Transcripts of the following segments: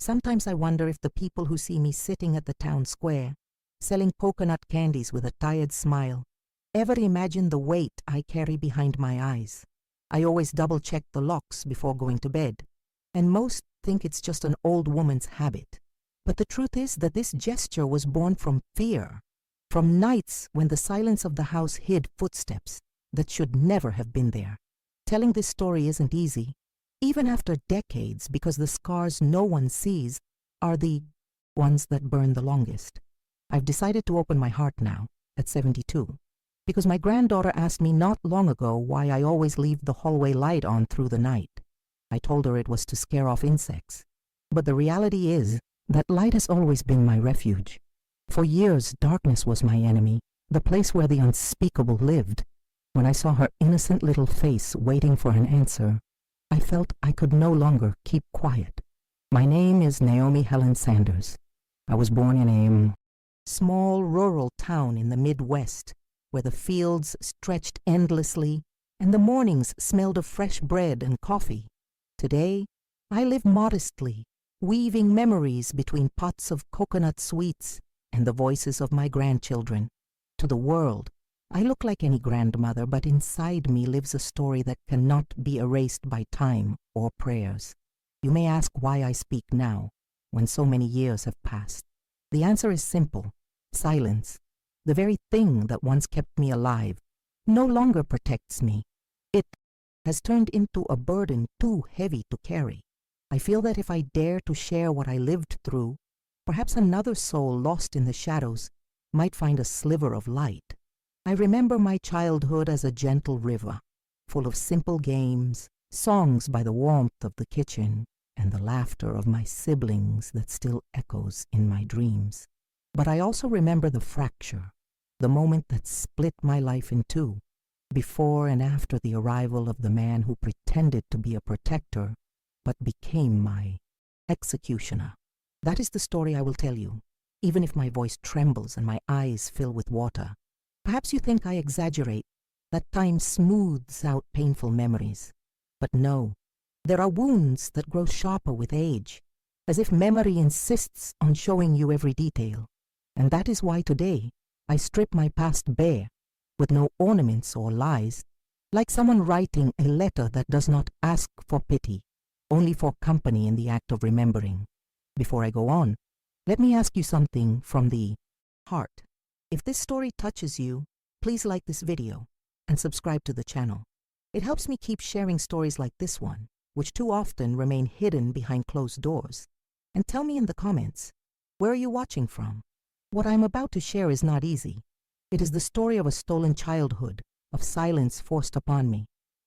Sometimes I wonder if the people who see me sitting at the town square, selling coconut candies with a tired smile, ever imagine the weight I carry behind my eyes. I always double-check the locks before going to bed, and most think it's just an old woman's habit. But the truth is that this gesture was born from fear, from nights when the silence of the house hid footsteps that should never have been there. Telling this story isn't easy, even after decades, because the scars no one sees are the ones that burn the longest. I've decided to open my heart now, at 72, because my granddaughter asked me not long ago why I always leave the hallway light on through the night. I told her it was to scare off insects. But the reality is that light has always been my refuge. For years, darkness was my enemy, the place where the unspeakable lived. When I saw her innocent little face waiting for an answer, I felt I could no longer keep quiet. My name is Naomi Helen Sanders. I was born in a small rural town in the Midwest, where the fields stretched endlessly and the mornings smelled of fresh bread and coffee. Today, I live modestly, weaving memories between pots of coconut sweets and the voices of my grandchildren. To the world, I look like any grandmother, but inside me lives a story that cannot be erased by time or prayers. You may ask why I speak now, when so many years have passed. The answer is simple. Silence, the very thing that once kept me alive, no longer protects me. It has turned into a burden too heavy to carry. I feel that if I dare to share what I lived through, perhaps another soul lost in the shadows might find a sliver of light. I remember my childhood as a gentle river, full of simple games, songs by the warmth of the kitchen, and the laughter of my siblings that still echoes in my dreams. But I also remember the fracture, the moment that split my life in two, before and after the arrival of the man who pretended to be a protector, but became my executioner. That is the story I will tell you, even if my voice trembles and my eyes fill with water. Perhaps you think I exaggerate, that time smooths out painful memories. But no, there are wounds that grow sharper with age, as if memory insists on showing you every detail. And that is why today I strip my past bare, with no ornaments or lies, like someone writing a letter that does not ask for pity, only for company in the act of remembering. Before I go on, let me ask you something from the heart. If this story touches you, please like this video and subscribe to the channel. It helps me keep sharing stories like this one, which too often remain hidden behind closed doors. And tell me in the comments, where are you watching from? What I'm about to share is not easy. It is the story of a stolen childhood, of silence forced upon me,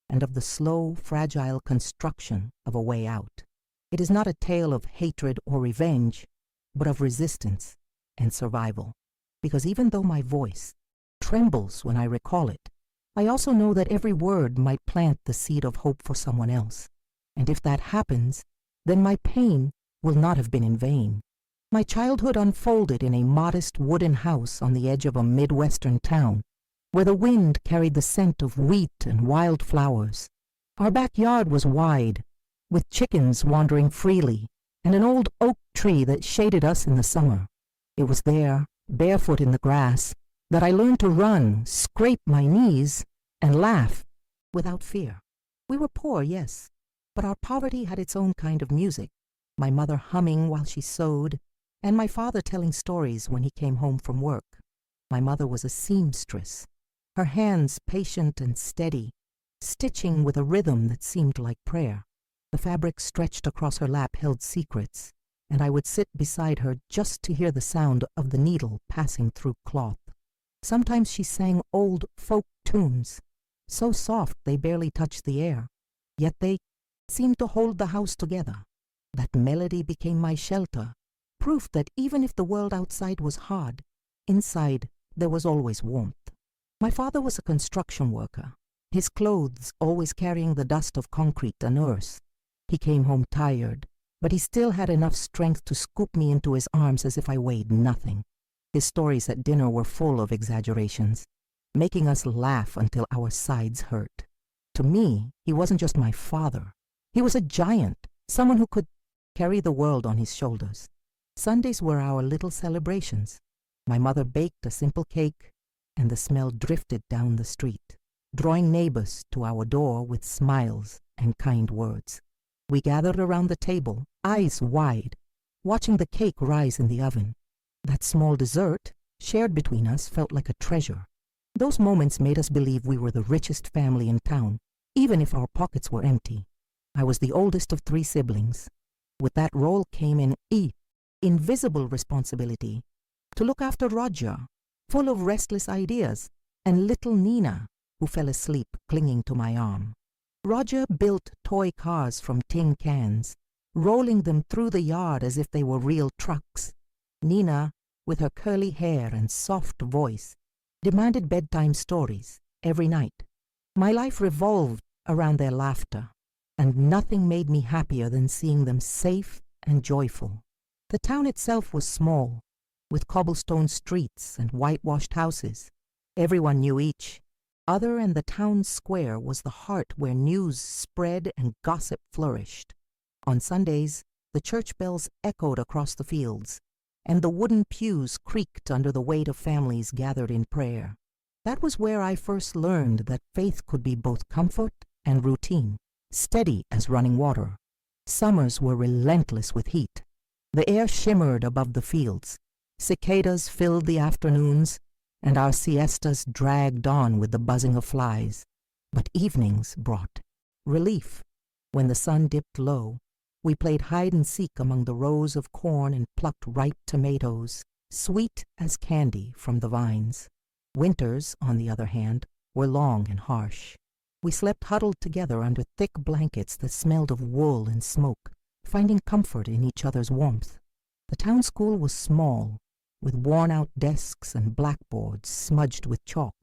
and of the slow, fragile construction of a way out. It is not a tale of hatred or revenge, but of resistance and survival. Because even though my voice trembles when I recall it, I also know that every word might plant the seed of hope for someone else. And if that happens, then my pain will not have been in vain. My childhood unfolded in a modest wooden house on the edge of a Midwestern town, where the wind carried the scent of wheat and wildflowers. Our backyard was wide, with chickens wandering freely, and an old oak tree that shaded us in the summer. It was there, barefoot in the grass, that I learned to run, scrape my knees, and laugh without fear. We were poor, yes, but our poverty had its own kind of music, my mother humming while she sewed, and my father telling stories when he came home from work. My mother was a seamstress, her hands patient and steady, stitching with a rhythm that seemed like prayer. The fabric stretched across her lap held secrets, and I would sit beside her just to hear the sound of the needle passing through cloth. Sometimes she sang old folk tunes, so soft they barely touched the air, yet they seemed to hold the house together. That melody became my shelter, proof that even if the world outside was hard, inside there was always warmth. My father was a construction worker, his clothes always carrying the dust of concrete and earth. He came home tired, but he still had enough strength to scoop me into his arms as if I weighed nothing. His stories at dinner were full of exaggerations, making us laugh until our sides hurt. To me, he wasn't just my father. He was a giant, someone who could carry the world on his shoulders. Sundays were our little celebrations. My mother baked a simple cake, and the smell drifted down the street, drawing neighbors to our door with smiles and kind words. We gathered around the table, eyes wide, watching the cake rise in the oven. That small dessert, shared between us, felt like a treasure. Those moments made us believe we were the richest family in town, even if our pockets were empty. I was the oldest of 3 siblings. With that role came an invisible responsibility to look after Roger, full of restless ideas, and little Nina, who fell asleep clinging to my arm. Roger built toy cars from tin cans, rolling them through the yard as if they were real trucks. Nina, with her curly hair and soft voice, demanded bedtime stories every night. My life revolved around their laughter, and nothing made me happier than seeing them safe and joyful. The town itself was small, with cobblestone streets and whitewashed houses. Everyone knew each other, and the town square was the heart where news spread and gossip flourished. On Sundays, the church bells echoed across the fields, and the wooden pews creaked under the weight of families gathered in prayer. That was where I first learned that faith could be both comfort and routine, steady as running water. Summers were relentless with heat. The air shimmered above the fields. Cicadas filled the afternoons, and our siestas dragged on with the buzzing of flies. But evenings brought relief. When the sun dipped low, we played hide and seek among the rows of corn and plucked ripe tomatoes, sweet as candy from the vines. Winters, on the other hand, were long and harsh. We slept huddled together under thick blankets that smelled of wool and smoke, finding comfort in each other's warmth. The town school was small, with worn-out desks and blackboards smudged with chalk.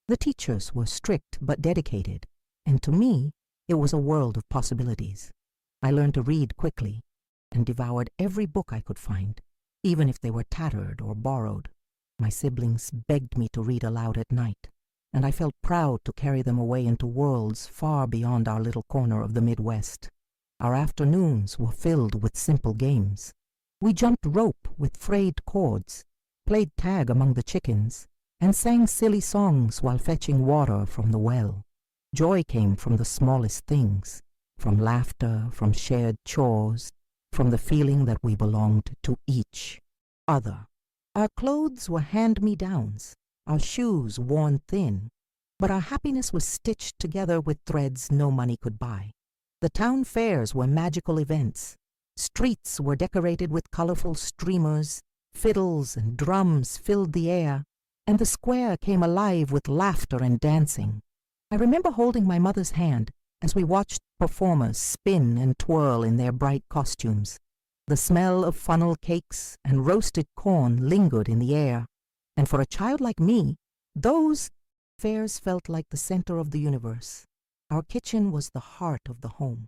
The teachers were strict but dedicated, and to me, it was a world of possibilities. I learned to read quickly and devoured every book I could find, even if they were tattered or borrowed. My siblings begged me to read aloud at night, and I felt proud to carry them away into worlds far beyond our little corner of the Midwest. Our afternoons were filled with simple games. We jumped rope with frayed cords, played tag among the chickens, and sang silly songs while fetching water from the well. Joy came from the smallest things, from laughter, from shared chores, from the feeling that we belonged to each other. Our clothes were hand-me-downs, our shoes worn thin, but our happiness was stitched together with threads no money could buy. The town fairs were magical events. Streets were decorated with colorful streamers, fiddles and drums filled the air, and the square came alive with laughter and dancing. I remember holding my mother's hand as we watched performers spin and twirl in their bright costumes. The smell of funnel cakes and roasted corn lingered in the air, and for a child like me, those fairs felt like the center of the universe. Our kitchen was the heart of the home.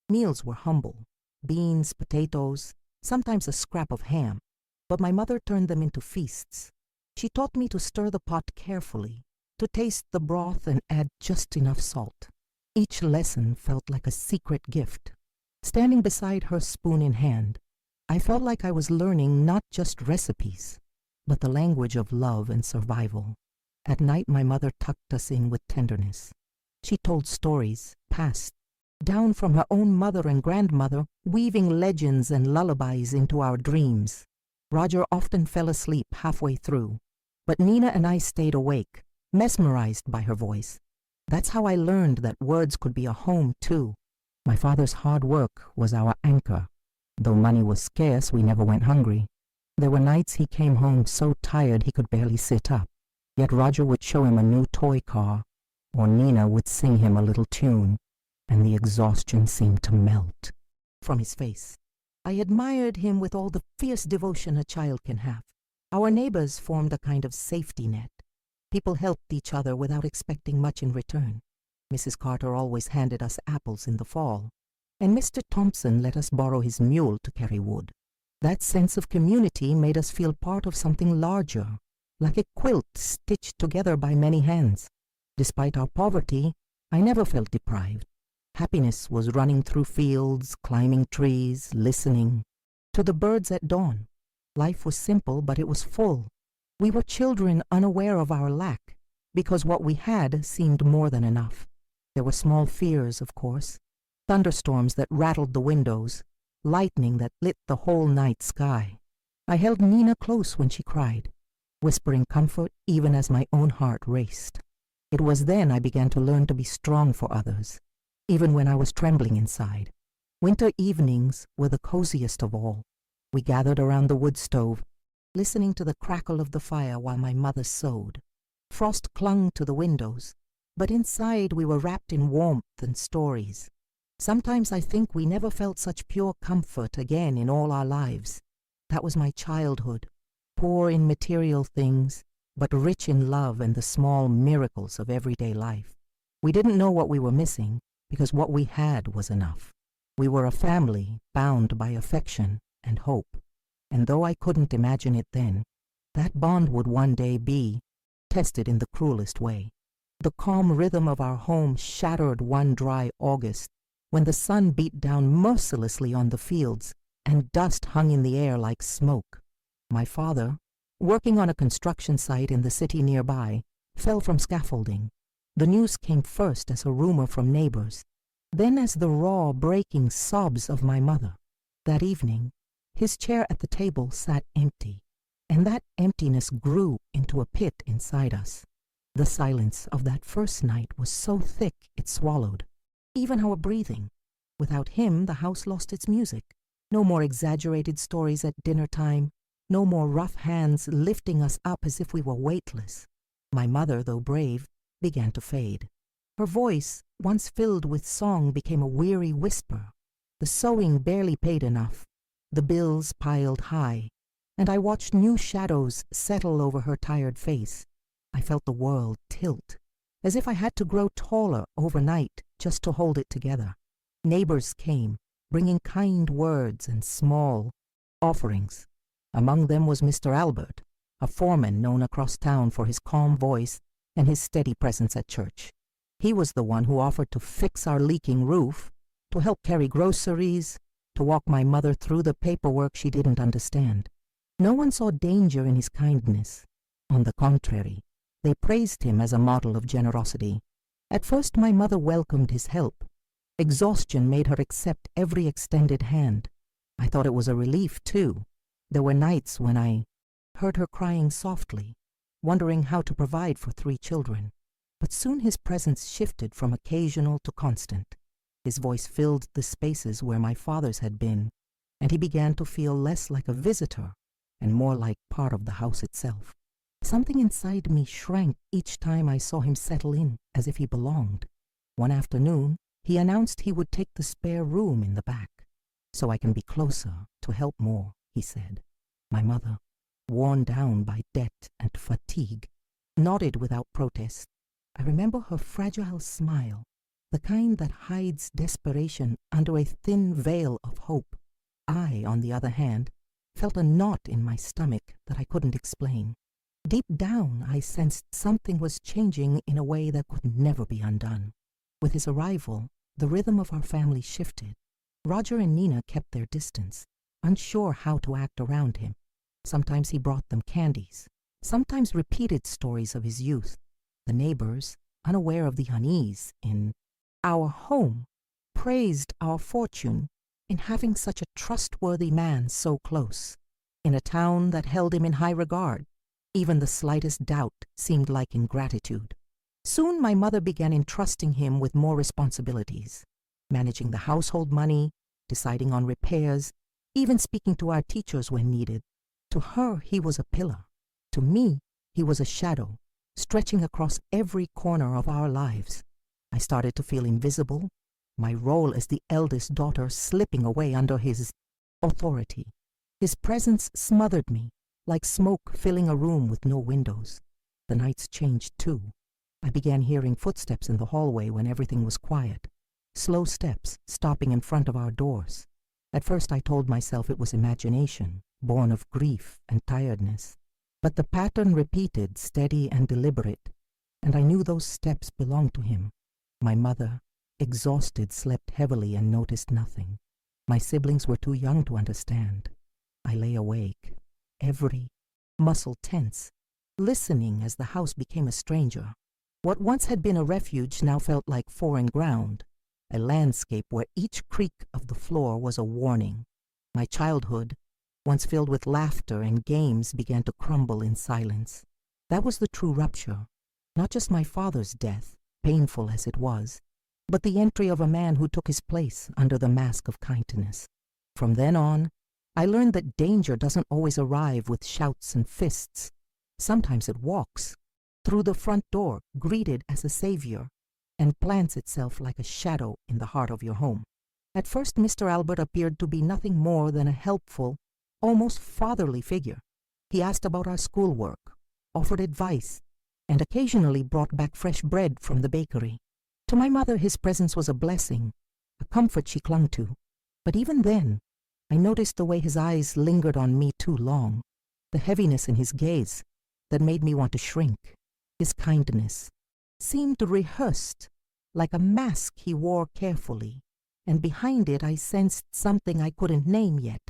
Meals were humble, beans, potatoes, sometimes a scrap of ham, but my mother turned them into feasts. She taught me to stir the pot carefully, to taste the broth and add just enough salt. Each lesson felt like a secret gift. Standing beside her spoon in hand, I felt like I was learning not just recipes, but the language of love and survival. At night, my mother tucked us in with tenderness. She told stories, passed down from her own mother and grandmother, weaving legends and lullabies into our dreams. Roger often fell asleep halfway through, but Nina and I stayed awake, mesmerized by her voice. That's how I learned that words could be a home, too. My father's hard work was our anchor. Though money was scarce, we never went hungry. There were nights he came home so tired he could barely sit up, yet Roger would show him a new toy car, or Nina would sing him a little tune, and the exhaustion seemed to melt from his face. I admired him with all the fierce devotion a child can have. Our neighbors formed a kind of safety net. People helped each other without expecting much in return. Mrs. Carter always handed us apples in the fall, and Mr. Thompson let us borrow his mule to carry wood. That sense of community made us feel part of something larger, like a quilt stitched together by many hands. Despite our poverty, I never felt deprived. Happiness was running through fields, climbing trees, listening to the birds at dawn. Life was simple, but it was full. We were children unaware of our lack, because what we had seemed more than enough. There were small fears, of course, thunderstorms that rattled the windows, lightning that lit the whole night sky. I held Nina close when she cried, whispering comfort even as my own heart raced. It was then I began to learn to be strong for others, even when I was trembling inside. Winter evenings were the coziest of all. We gathered around the wood stove, listening to the crackle of the fire while my mother sewed. Frost clung to the windows, but inside we were wrapped in warmth and stories. Sometimes I think we never felt such pure comfort again in all our lives. That was my childhood, poor in material things, but rich in love and the small miracles of everyday life. We didn't know what we were missing, because what we had was enough. We were a family bound by affection and hope, and though I couldn't imagine it then, that bond would one day be tested in the cruelest way. The calm rhythm of our home shattered one dry August when the sun beat down mercilessly on the fields and dust hung in the air like smoke. My father, working on a construction site in the city nearby, fell from scaffolding. The news came first as a rumor from neighbors, then as the raw, breaking sobs of my mother. That evening, his chair at the table sat empty, and that emptiness grew into a pit inside us. The silence of that first night was so thick it swallowed even our breathing. Without him, the house lost its music. No more exaggerated stories at dinner time, no more rough hands lifting us up as if we were weightless. My mother, though brave, began to fade. Her voice, once filled with song, became a weary whisper. The sewing barely paid enough. The bills piled high, and I watched new shadows settle over her tired face. I felt the world tilt, as if I had to grow taller overnight just to hold it together. Neighbors came, bringing kind words and small offerings. Among them was Mr. Albert, a foreman known across town for his calm voice and his steady presence at church. He was the one who offered to fix our leaking roof, to help carry groceries, to walk my mother through the paperwork she didn't understand. No one saw danger in his kindness. On the contrary, they praised him as a model of generosity. At first my mother welcomed his help. Exhaustion made her accept every extended hand. I thought it was a relief, too. There were nights when I heard her crying softly, wondering how to provide for 3 children. But soon his presence shifted from occasional to constant. His voice filled the spaces where my father's had been, and he began to feel less like a visitor and more like part of the house itself. Something inside me shrank each time I saw him settle in as if he belonged. One afternoon, he announced he would take the spare room in the back, "So I can be closer, to help more," he said. My mother, worn down by debt and fatigue, nodded without protest. I remember her fragile smile, the kind that hides desperation under a thin veil of hope. I, on the other hand, felt a knot in my stomach that I couldn't explain. Deep down, I sensed something was changing in a way that could never be undone. With his arrival, the rhythm of our family shifted. Roger and Nina kept their distance, unsure how to act around him. Sometimes he brought them candies, sometimes repeated stories of his youth. The neighbors, unaware of the unease in our home, praised our fortune in having such a trustworthy man so close. In a town that held him in high regard, even the slightest doubt seemed like ingratitude. Soon my mother began entrusting him with more responsibilities, managing the household money, deciding on repairs, even speaking to our teachers when needed. To her, he was a pillar. To me, he was a shadow, stretching across every corner of our lives. I started to feel invisible, my role as the eldest daughter slipping away under his authority. His presence smothered me, like smoke filling a room with no windows. The nights changed too. I began hearing footsteps in the hallway when everything was quiet, slow steps stopping in front of our doors. At first I told myself it was imagination, born of grief and tiredness. But the pattern repeated, steady and deliberate, and I knew those steps belonged to him. My mother, exhausted, slept heavily and noticed nothing. My siblings were too young to understand. I lay awake, every muscle tense, listening as the house became a stranger. What once had been a refuge now felt like foreign ground, a landscape where each creak of the floor was a warning. My childhood, once filled with laughter and games, began to crumble in silence. That was the true rupture, not just my father's death, painful as it was, but the entry of a man who took his place under the mask of kindness. From then on, I learned that danger doesn't always arrive with shouts and fists. Sometimes it walks through the front door, greeted as a savior, and plants itself like a shadow in the heart of your home. At first, Mr. Albert appeared to be nothing more than a helpful, almost fatherly figure. He asked about our schoolwork, offered advice, and occasionally brought back fresh bread from the bakery. To my mother, his presence was a blessing, a comfort she clung to. But even then, I noticed the way his eyes lingered on me too long, the heaviness in his gaze that made me want to shrink. His kindness seemed rehearsed, like a mask he wore carefully, and behind it I sensed something I couldn't name yet.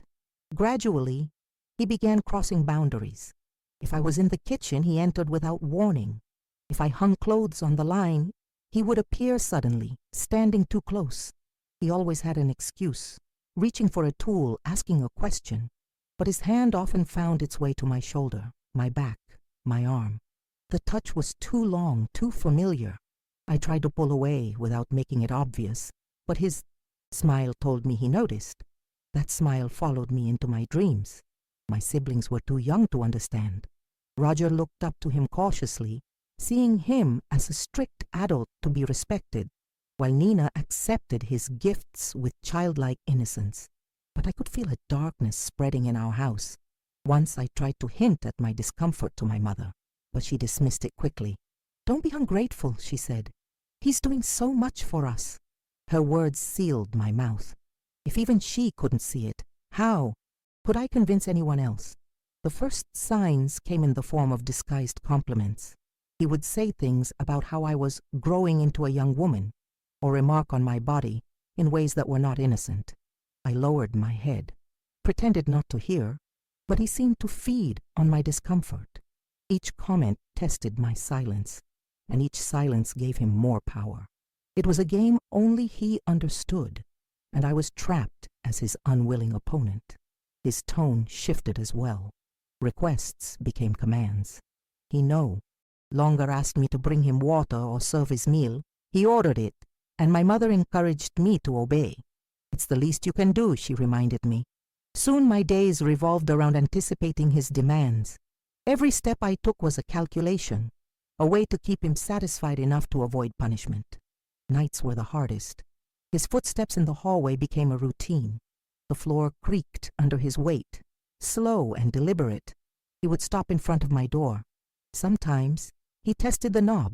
Gradually, he began crossing boundaries. If I was in the kitchen, he entered without warning. If I hung clothes on the line, he would appear suddenly, standing too close. He always had an excuse, reaching for a tool, asking a question, but his hand often found its way to my shoulder, my back, my arm. The touch was too long, too familiar. I tried to pull away without making it obvious, but his smile told me he noticed. That smile followed me into my dreams. My siblings were too young to understand. Roger looked up to him cautiously, seeing him as a strict adult to be respected, while Nina accepted his gifts with childlike innocence. But I could feel a darkness spreading in our house. Once I tried to hint at my discomfort to my mother, but she dismissed it quickly. "Don't be ungrateful," she said. "He's doing so much for us." Her words sealed my mouth. If even she couldn't see it, how could I convince anyone else? The first signs came in the form of disguised compliments. He would say things about how I was growing into a young woman, or remark on my body in ways that were not innocent. I lowered my head, pretended not to hear, but he seemed to feed on my discomfort. Each comment tested my silence, and each silence gave him more power. It was a game only he understood, and I was trapped as his unwilling opponent. His tone shifted as well. Requests became commands. He no longer asked me to bring him water or serve his meal. He ordered it, and my mother encouraged me to obey. "It's the least you can do," she reminded me. Soon my days revolved around anticipating his demands. Every step I took was a calculation, a way to keep him satisfied enough to avoid punishment. Nights were the hardest. His footsteps in the hallway became a routine. The floor creaked under his weight. Slow and deliberate, he would stop in front of my door. Sometimes he tested the knob,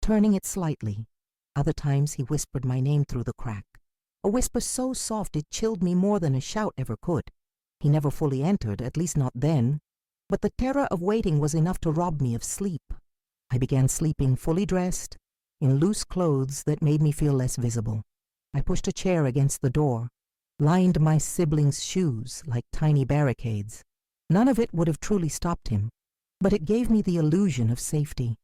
turning it slightly. Other times he whispered my name through the crack, a whisper so soft it chilled me more than a shout ever could. He never fully entered, at least not then, but the terror of waiting was enough to rob me of sleep. I began sleeping fully dressed, in loose clothes that made me feel less visible. I pushed a chair against the door, lined my siblings' shoes like tiny barricades. None of it would have truly stopped him, but it gave me the illusion of safety.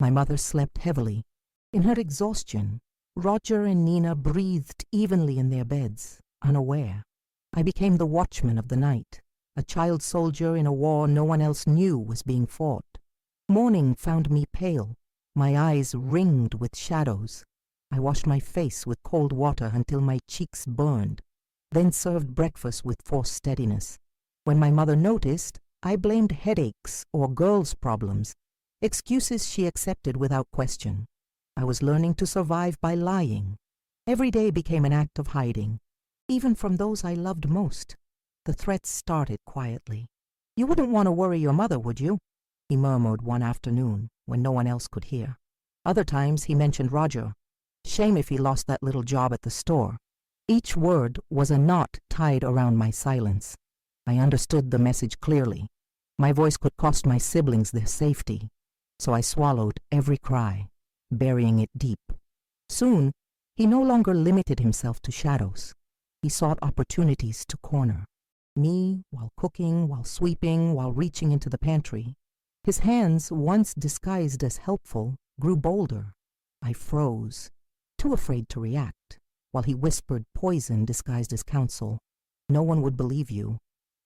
My mother slept heavily. In her exhaustion, Roger and Nina breathed evenly in their beds, unaware. I became the watchman of the night, a child soldier in a war no one else knew was being fought. Morning found me pale, my eyes ringed with shadows. I washed my face with cold water until my cheeks burned, then served breakfast with forced steadiness. When my mother noticed, I blamed headaches or girls' problems, excuses she accepted without question. I was learning to survive by lying. Every day became an act of hiding, even from those I loved most. The threats started quietly. "You wouldn't want to worry your mother, would you?" he murmured one afternoon when no one else could hear. Other times he mentioned Roger. Shame if he lost that little job at the store. Each word was a knot tied around my silence. I understood the message clearly. My voice could cost my siblings their safety, so I swallowed every cry, burying it deep. Soon, He no longer limited himself to shadows. He sought opportunities to corner me while cooking, while sweeping, while reaching into the pantry. His hands, once disguised as helpful, grew bolder. I froze, too afraid to react, while he whispered poison disguised as counsel. No one would believe you,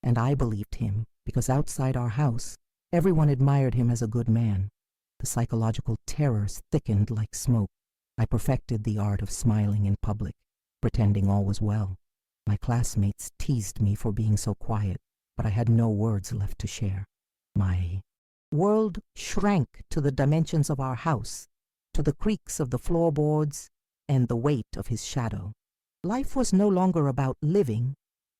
and I believed him, because outside our house, everyone admired him as a good man. The psychological terrors thickened like smoke. I perfected the art of smiling in public, pretending all was well. My classmates teased me for being so quiet, but I had no words left to share. My world shrank to the dimensions of our house, to the creaks of the floorboards and the weight of his shadow. Life was no longer about living,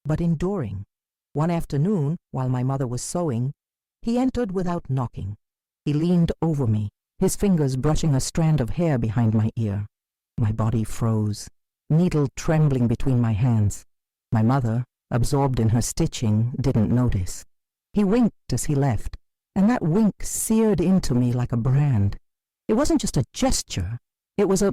but enduring. One afternoon, while my mother was sewing, he entered without knocking. He leaned over me, his fingers brushing a strand of hair behind my ear. My body froze, needle trembling between my hands. My mother, absorbed in her stitching, didn't notice. He winked as he left, and that wink seared into me like a brand. It wasn't just a gesture, it was a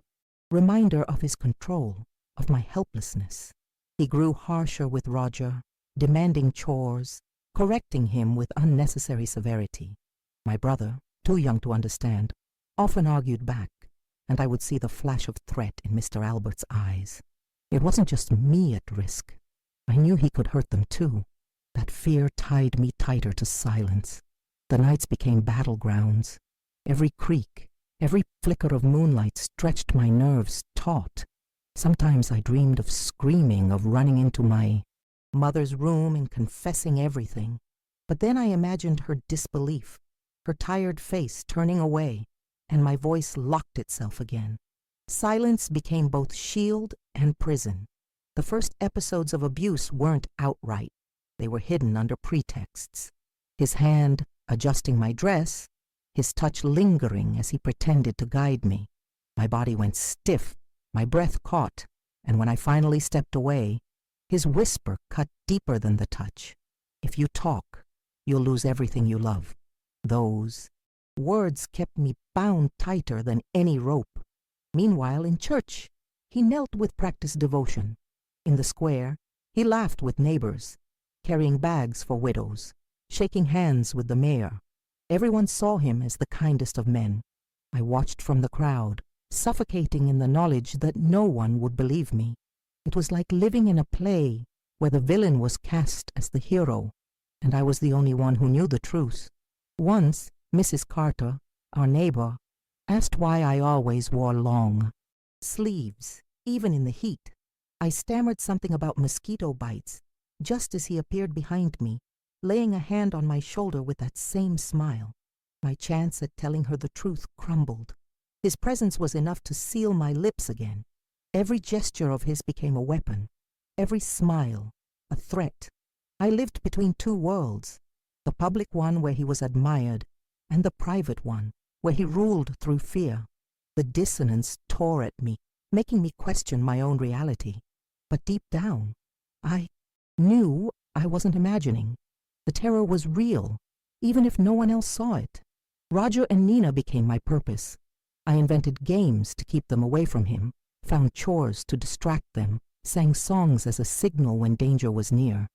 reminder of his control, of my helplessness. He grew harsher with Roger, demanding chores, correcting him with unnecessary severity. My brother, too young to understand, often argued back, and I would see the flash of threat in Mr. Albert's eyes. It wasn't just me at risk. I knew he could hurt them too. That fear tied me tighter to silence. The nights became battlegrounds. Every creak, every flicker of moonlight stretched my nerves taut. Sometimes I dreamed of screaming, of running into my mother's room and confessing everything. But then I imagined her disbelief, her tired face turning away, and my voice locked itself again. Silence became both shield and prison. The first episodes of abuse weren't outright. They were hidden under pretexts. His hand adjusting my dress, his touch lingering as he pretended to guide me. My body went stiff, my breath caught, and when I finally stepped away, his whisper cut deeper than the touch. If you talk, you'll lose everything you love. Those words kept me bound tighter than any rope. Meanwhile, in church, he knelt with practiced devotion. In the square, he laughed with neighbors, carrying bags for widows, shaking hands with the mayor. Everyone saw him as the kindest of men. I watched from the crowd, suffocating in the knowledge that no one would believe me. It was like living in a play where the villain was cast as the hero, and I was the only one who knew the truth. Once, Mrs. Carter, our neighbor, asked why I always wore long sleeves, even in the heat. I stammered something about mosquito bites, just as he appeared behind me, laying a hand on my shoulder with that same smile. My chance at telling her the truth crumbled. His presence was enough to seal my lips again. Every gesture of his became a weapon, every smile a threat. I lived between two worlds, the public one where he was admired, and the private one where he ruled through fear. The dissonance tore at me, making me question my own reality. But deep down, I knew I wasn't imagining. The terror was real, even if no one else saw it. Roger and Nina became my purpose. I invented games to keep them away from him, found chores to distract them, sang songs as a signal when danger was near.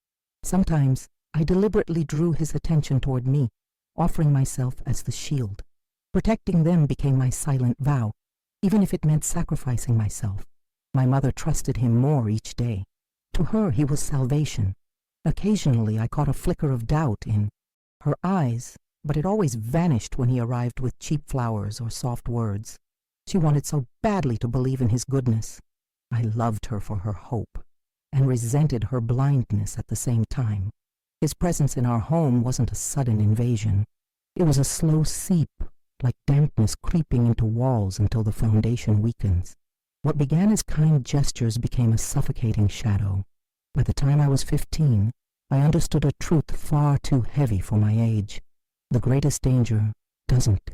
Sometimes I deliberately drew his attention toward me, offering myself as the shield. Protecting them became my silent vow, even if it meant sacrificing myself. My mother trusted him more each day. To her, he was salvation. Occasionally, I caught a flicker of doubt in her eyes, but it always vanished when he arrived with cheap flowers or soft words. She wanted so badly to believe in his goodness. I loved her for her hope, and resented her blindness at the same time. His presence in our home wasn't a sudden invasion. It was a slow seep, like dampness creeping into walls until the foundation weakens. What began as kind gestures became a suffocating shadow. By the time I was 15, I understood a truth far too heavy for my age. The greatest danger doesn't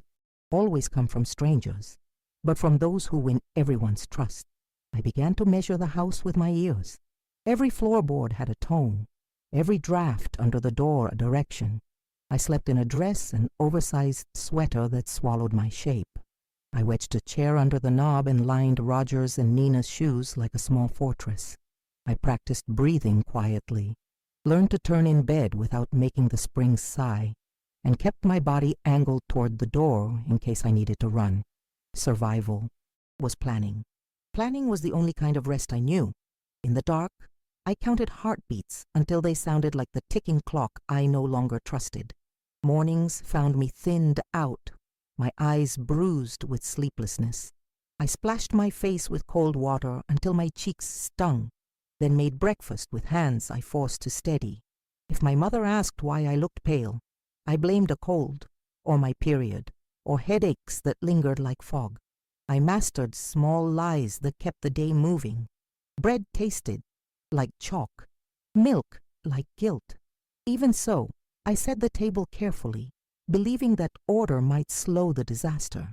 always come from strangers, but from those who win everyone's trust. I began to measure the house with my ears. Every floorboard had a tone, every draft under the door a direction. I slept in a dress and oversized sweater that swallowed my shape. I wedged a chair under the knob and lined Roger's and Nina's shoes like a small fortress. I practiced breathing quietly, learned to turn in bed without making the springs sigh, and kept my body angled toward the door in case I needed to run. Survival was planning. Planning was the only kind of rest I knew. In the dark, I counted heartbeats until they sounded like the ticking clock I no longer trusted. Mornings found me thinned out, my eyes bruised with sleeplessness. I splashed my face with cold water until my cheeks stung, then made breakfast with hands I forced to steady. If my mother asked why I looked pale, I blamed a cold, or my period, or headaches that lingered like fog. I mastered small lies that kept the day moving. Bread tasted like chalk, milk like guilt. Even so, I set the table carefully, believing that order might slow the disaster.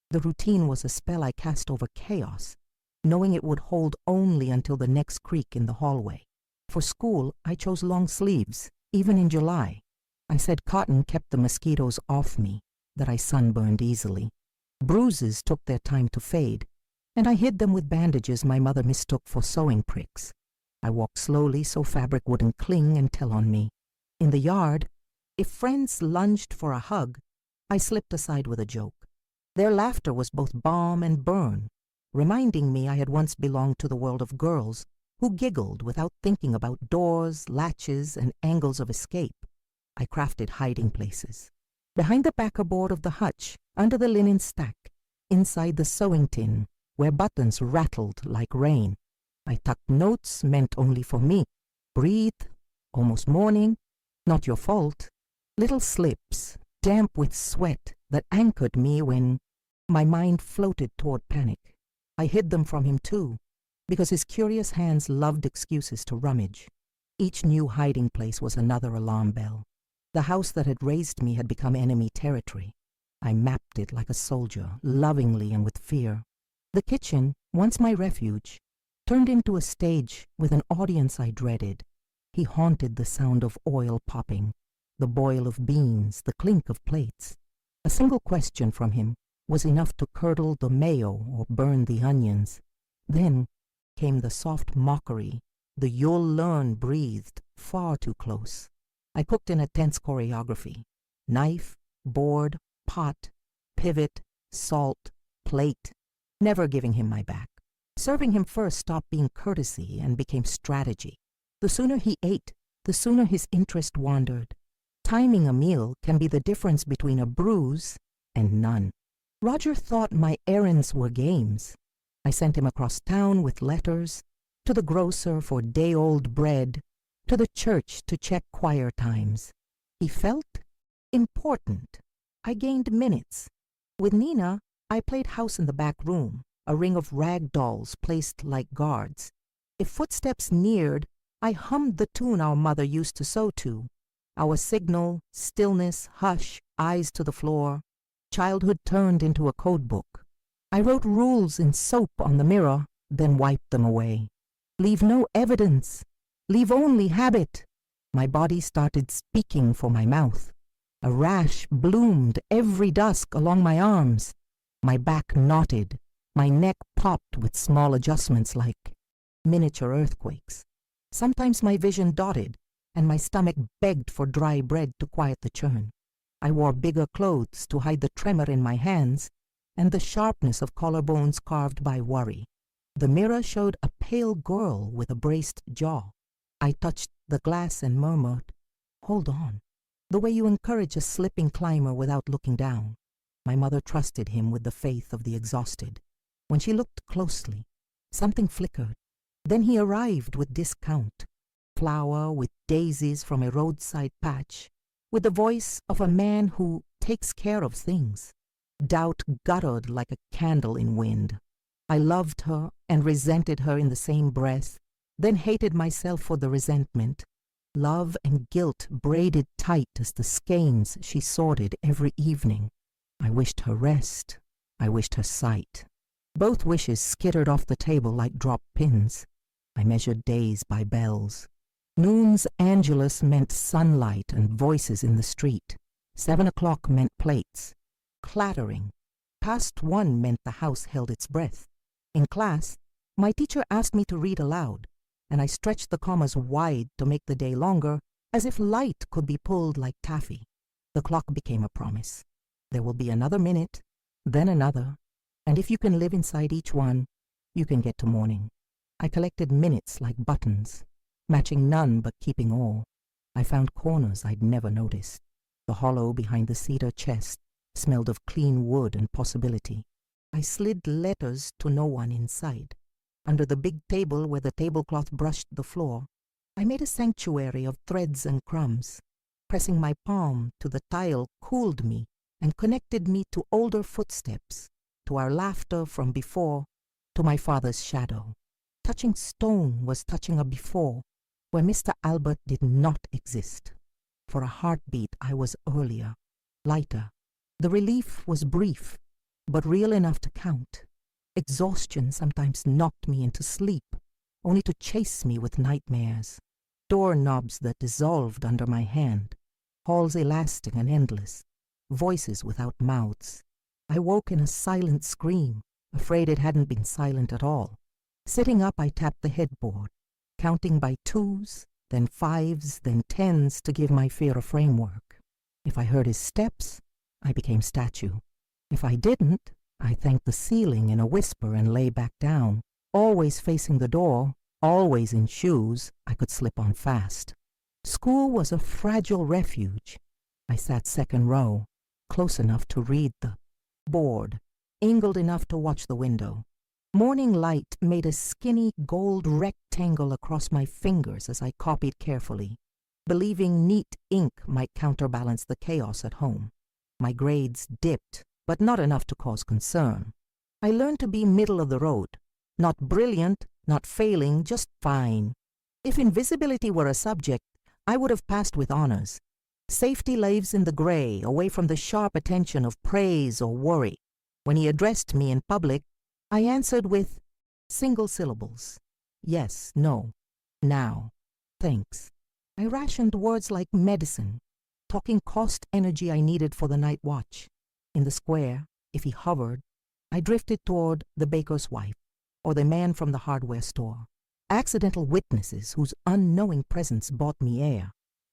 The routine was a spell I cast over chaos, knowing it would hold only until the next creak in the hallway. For school, I chose long sleeves, even in July. I said cotton kept the mosquitoes off me, that I sunburned easily. Bruises took their time to fade, and I hid them with bandages my mother mistook for sewing pricks. I walked slowly so fabric wouldn't cling and tell on me. In the yard, if friends lunged for a hug, I slipped aside with a joke. Their laughter was both balm and burn, reminding me I had once belonged to the world of girls who giggled without thinking about doors, latches, and angles of escape. I crafted hiding places. Behind the backer board of the hutch, under the linen stack, inside the sewing tin, where buttons rattled like rain. I tucked notes meant only for me. Breathe, almost morning, not your fault. Little slips, damp with sweat, that anchored me when my mind floated toward panic. I hid them from him too, because his curious hands loved excuses to rummage. Each new hiding place was another alarm bell. The house that had raised me had become enemy territory. I mapped it like a soldier, lovingly and with fear. The kitchen, once my refuge, turned into a stage with an audience I dreaded. He haunted the sound of oil popping, the boil of beans, the clink of plates. A single question from him was enough to curdle the mayo or burn the onions. Then came the soft mockery, the "you'll learn" breathed far too close. I cooked in a tense choreography. Knife, board, pot, pivot, salt, plate, never giving him my back. Serving him first stopped being courtesy and became strategy. The sooner he ate, the sooner his interest wandered. Timing a meal can be the difference between a bruise and none. Roger thought my errands were games. I sent him across town with letters, to the grocer for day-old bread, to the church to check choir times. He felt important. I gained minutes. With Nina, I played house in the back room, a ring of rag dolls placed like guards. If footsteps neared, I hummed the tune our mother used to sew to. Our signal, stillness, hush, eyes to the floor. Childhood turned into a code book. I wrote rules in soap on the mirror, then wiped them away. Leave no evidence. Leave only habit. My body started speaking for my mouth. A rash bloomed every dusk along my arms. My back knotted. My neck popped with small adjustments like miniature earthquakes. Sometimes my vision dotted, and my stomach begged for dry bread to quiet the churn. I wore bigger clothes to hide the tremor in my hands and the sharpness of collarbones carved by worry. The mirror showed a pale girl with a braced jaw. I touched the glass and murmured, "Hold on," the way you encourage a slipping climber without looking down. My mother trusted him with the faith of the exhausted. When she looked closely, something flickered. Then he arrived with discount. Flower with daisies from a roadside patch, with the voice of a man who takes care of things. Doubt guttered like a candle in wind. I loved her and resented her in the same breath, then hated myself for the resentment. Love and guilt braided tight as the skeins she sorted every evening. I wished her rest. I wished her sight. Both wishes skittered off the table like dropped pins. I measured days by bells. Noon's Angelus meant sunlight and voices in the street. 7 o'clock meant plates. Clattering. Past one meant the house held its breath. In class, my teacher asked me to read aloud, and I stretched the commas wide to make the day longer, as if light could be pulled like taffy. The clock became a promise. There will be another minute, then another, and if you can live inside each one, you can get to morning. I collected minutes like buttons, matching none but keeping all. I found corners I'd never noticed. The hollow behind the cedar chest smelled of clean wood and possibility. I slid letters to no one inside. Under the big table where the tablecloth brushed the floor, I made a sanctuary of threads and crumbs. Pressing my palm to the tile cooled me and connected me to older footsteps, to our laughter from before, to my father's shadow. Touching stone was touching a before where Mr. Albert did not exist. For a heartbeat I was earlier, lighter. The relief was brief, but real enough to count. Exhaustion sometimes knocked me into sleep, only to chase me with nightmares. Doorknobs that dissolved under my hand, halls elastic and endless, voices without mouths. I woke in a silent scream, afraid it hadn't been silent at all. Sitting up, I tapped the headboard, counting by twos, then fives, then tens to give my fear a framework. If I heard his steps, I became statue. If I didn't, I thanked the ceiling in a whisper and lay back down, always facing the door, always in shoes I could slip on fast. School was a fragile refuge. I sat second row, close enough to read the board, angled enough to watch the window. Morning light made a skinny gold rectangle across my fingers as I copied carefully, believing neat ink might counterbalance the chaos at home. My grades dipped, but not enough to cause concern. I learned to be middle of the road, not brilliant, not failing, just fine. If invisibility were a subject, I would have passed with honors. Safety lives in the gray, away from the sharp attention of praise or worry. When he addressed me in public, I answered with single syllables. Yes, no, now, thanks. I rationed words like medicine, talking cost energy I needed for the night watch. In the square, if he hovered, I drifted toward the baker's wife or the man from the hardware store. Accidental witnesses whose unknowing presence bought me air.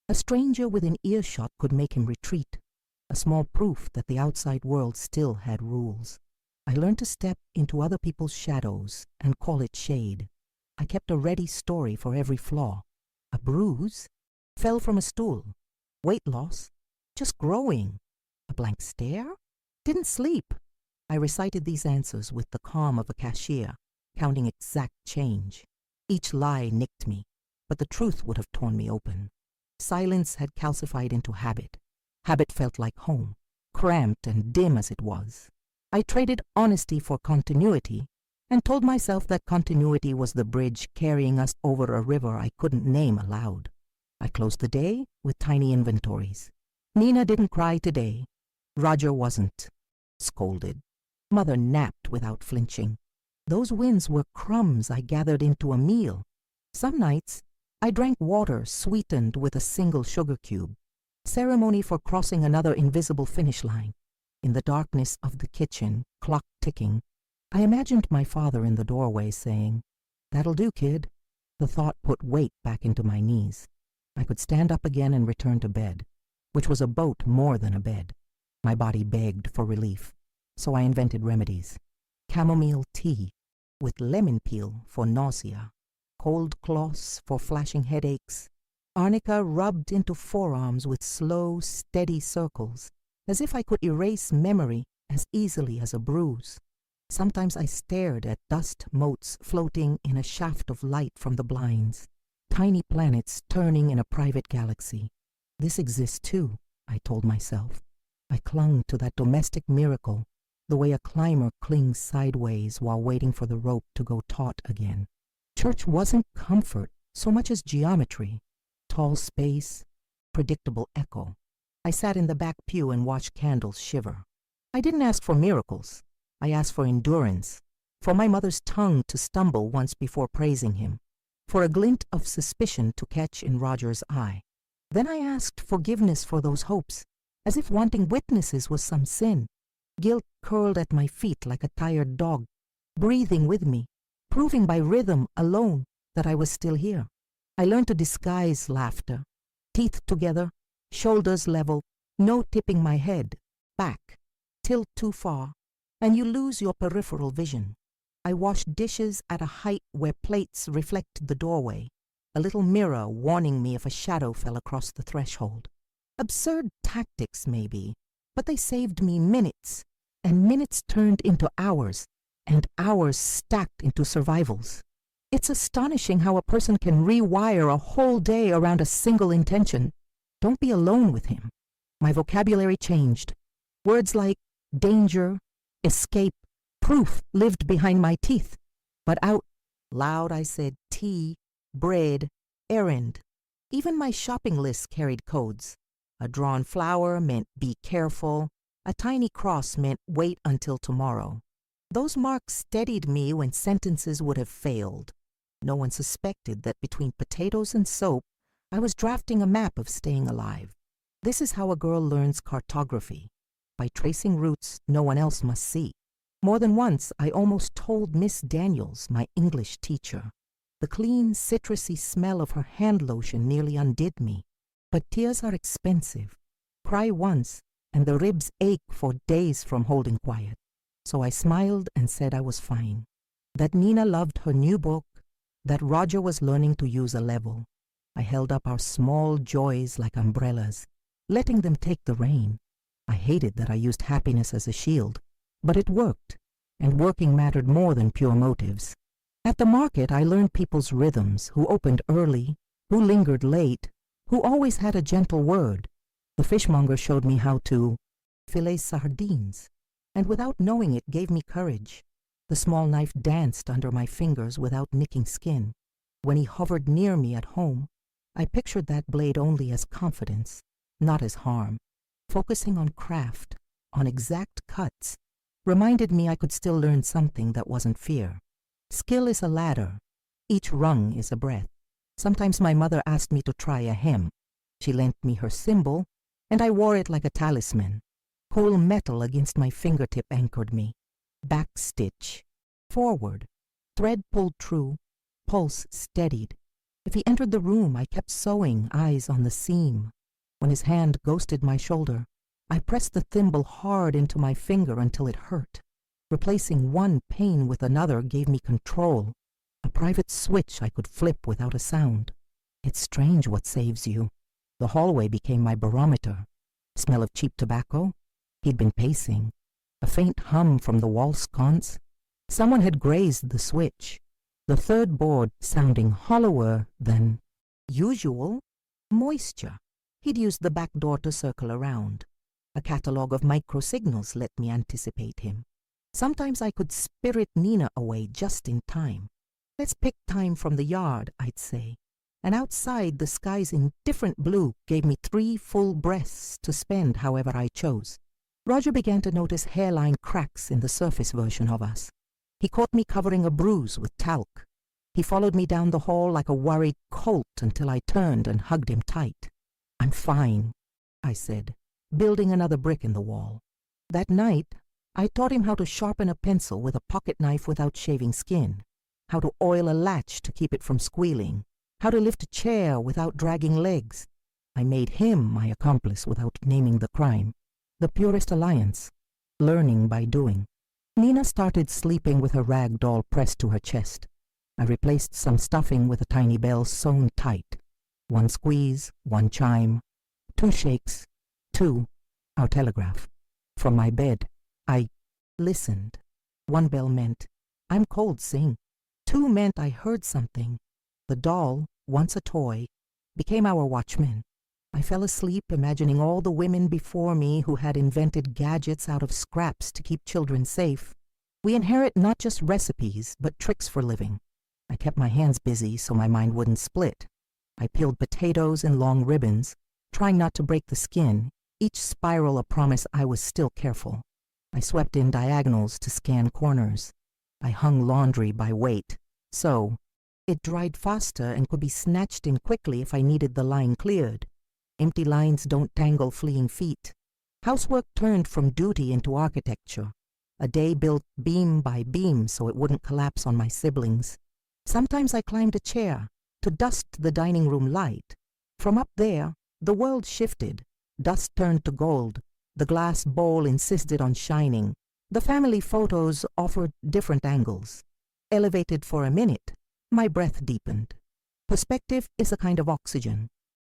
A stranger within earshot could make him retreat. A small proof that the outside world still had rules. I learned to step into other people's shadows and call it shade. I kept a ready story for every flaw. A bruise? Fell from a stool. Weight loss? Just growing. A blank stare? Didn't sleep. I recited these answers with the calm of a cashier, counting exact change. Each lie nicked me, but the truth would have torn me open. Silence had calcified into habit. Habit felt like home, cramped and dim as it was. I traded honesty for continuity and told myself that continuity was the bridge carrying us over a river I couldn't name aloud. I closed the day with tiny inventories. Nina didn't cry today. Roger wasn't. Scolded. Mother napped without flinching. Those wins were crumbs I gathered into a meal. Some nights, I drank water sweetened with a single sugar cube. Ceremony for crossing another invisible finish line. In the darkness of the kitchen, clock ticking, I imagined my father in the doorway saying, "That'll do, kid." The thought put weight back into my knees. I could stand up again and return to bed, which was a boat more than a bed. My body begged for relief, so I invented remedies. Chamomile tea with lemon peel for nausea, cold cloths for flashing headaches, arnica rubbed into forearms with slow, steady circles, as if I could erase memory as easily as a bruise. Sometimes I stared at dust motes floating in a shaft of light from the blinds, tiny planets turning in a private galaxy. This exists too, I told myself. I clung to that domestic miracle the way a climber clings sideways while waiting for the rope to go taut again. Church wasn't comfort so much as geometry, tall space, predictable echo. I sat in the back pew and watched candles shiver. I didn't ask for miracles. I asked for endurance, for my mother's tongue to stumble once before praising him, for a glint of suspicion to catch in Roger's eye. Then I asked forgiveness for those hopes, as if wanting witnesses was some sin. Guilt curled at my feet like a tired dog, breathing with me, proving by rhythm alone that I was still here. I learned to disguise laughter. Teeth together, shoulders level, no tipping my head, back, tilt too far, and you lose your peripheral vision. I washed dishes at a height where plates reflected the doorway, a little mirror warning me if a shadow fell across the threshold. Absurd tactics, maybe, but they saved me minutes, and minutes turned into hours, and hours stacked into survivals. It's astonishing how a person can rewire a whole day around a single intention. Don't be alone with him. My vocabulary changed. Words like danger, escape, proof lived behind my teeth. But out loud I said tea, bread, errand. Even my shopping list carried codes. A drawn flower meant be careful. A tiny cross meant wait until tomorrow. Those marks steadied me when sentences would have failed. No one suspected that between potatoes and soap, I was drafting a map of staying alive. This is how a girl learns cartography, by tracing routes no one else must see. More than once, I almost told Miss Daniels, my English teacher. The clean, citrusy smell of her hand lotion nearly undid me. But tears are expensive. Cry once, and the ribs ache for days from holding quiet. So I smiled and said I was fine. That Nina loved her new book, that Roger was learning to use a level. I held up our small joys like umbrellas, letting them take the rain. I hated that I used happiness as a shield, but it worked, and working mattered more than pure motives. At the market, I learned people's rhythms, who opened early, who lingered late, who always had a gentle word. The fishmonger showed me how to fillet sardines, and without knowing it gave me courage. The small knife danced under my fingers without nicking skin. When he hovered near me at home, I pictured that blade only as confidence, not as harm. Focusing on craft, on exact cuts, reminded me I could still learn something that wasn't fear. Skill is a ladder. Each rung is a breath. Sometimes my mother asked me to try a hem. She lent me her symbol, and I wore it like a talisman. Cool metal against my fingertip anchored me. Back stitch. Forward. Thread pulled true. Pulse steadied. If he entered the room, I kept sewing, eyes on the seam. When his hand ghosted my shoulder, I pressed the thimble hard into my finger until it hurt. Replacing one pain with another gave me control, a private switch I could flip without a sound. It's strange what saves you. The hallway became my barometer. Smell of cheap tobacco? He'd been pacing. A faint hum from the wall sconce. Someone had grazed the switch. The third board sounding hollower than usual. Moisture. He'd used the back door to circle around. A catalogue of microsignals let me anticipate him. Sometimes I could spirit Nina away just in time. Let's pick time from the yard, I'd say. And outside, the skies indifferent blue gave me 3 full breaths to spend however I chose. Roger began to notice hairline cracks in the surface version of us. He caught me covering a bruise with talc. He followed me down the hall like a worried colt until I turned and hugged him tight. I'm fine, I said, building another brick in the wall. That night, I taught him how to sharpen a pencil with a pocket knife without shaving skin, how to oil a latch to keep it from squealing, how to lift a chair without dragging legs. I made him my accomplice without naming the crime. The purest alliance, learning by doing. Nina started sleeping with her rag doll pressed to her chest. I replaced some stuffing with a tiny bell sewn tight. 1 squeeze, 1 chime, 2 shakes, 2, our telegraph. From my bed, I listened. 1 bell meant, I'm cold, sing. 2 meant I heard something. The doll, once a toy, became our watchman. I fell asleep imagining all the women before me who had invented gadgets out of scraps to keep children safe. We inherit not just recipes, but tricks for living. I kept my hands busy so my mind wouldn't split. I peeled potatoes in long ribbons, trying not to break the skin, each spiral a promise I was still careful. I swept in diagonals to scan corners. I hung laundry by weight, so it dried faster and could be snatched in quickly if I needed the line cleared. Empty lines don't tangle fleeing feet. Housework turned from duty into architecture, a day built beam by beam so it wouldn't collapse on my siblings. Sometimes I climbed a chair to dust the dining room light. From up there, the world shifted. Dust turned to gold. The glass bowl insisted on shining. The family photos offered different angles. Elevated for a minute, my breath deepened. Perspective is a kind of oxygen.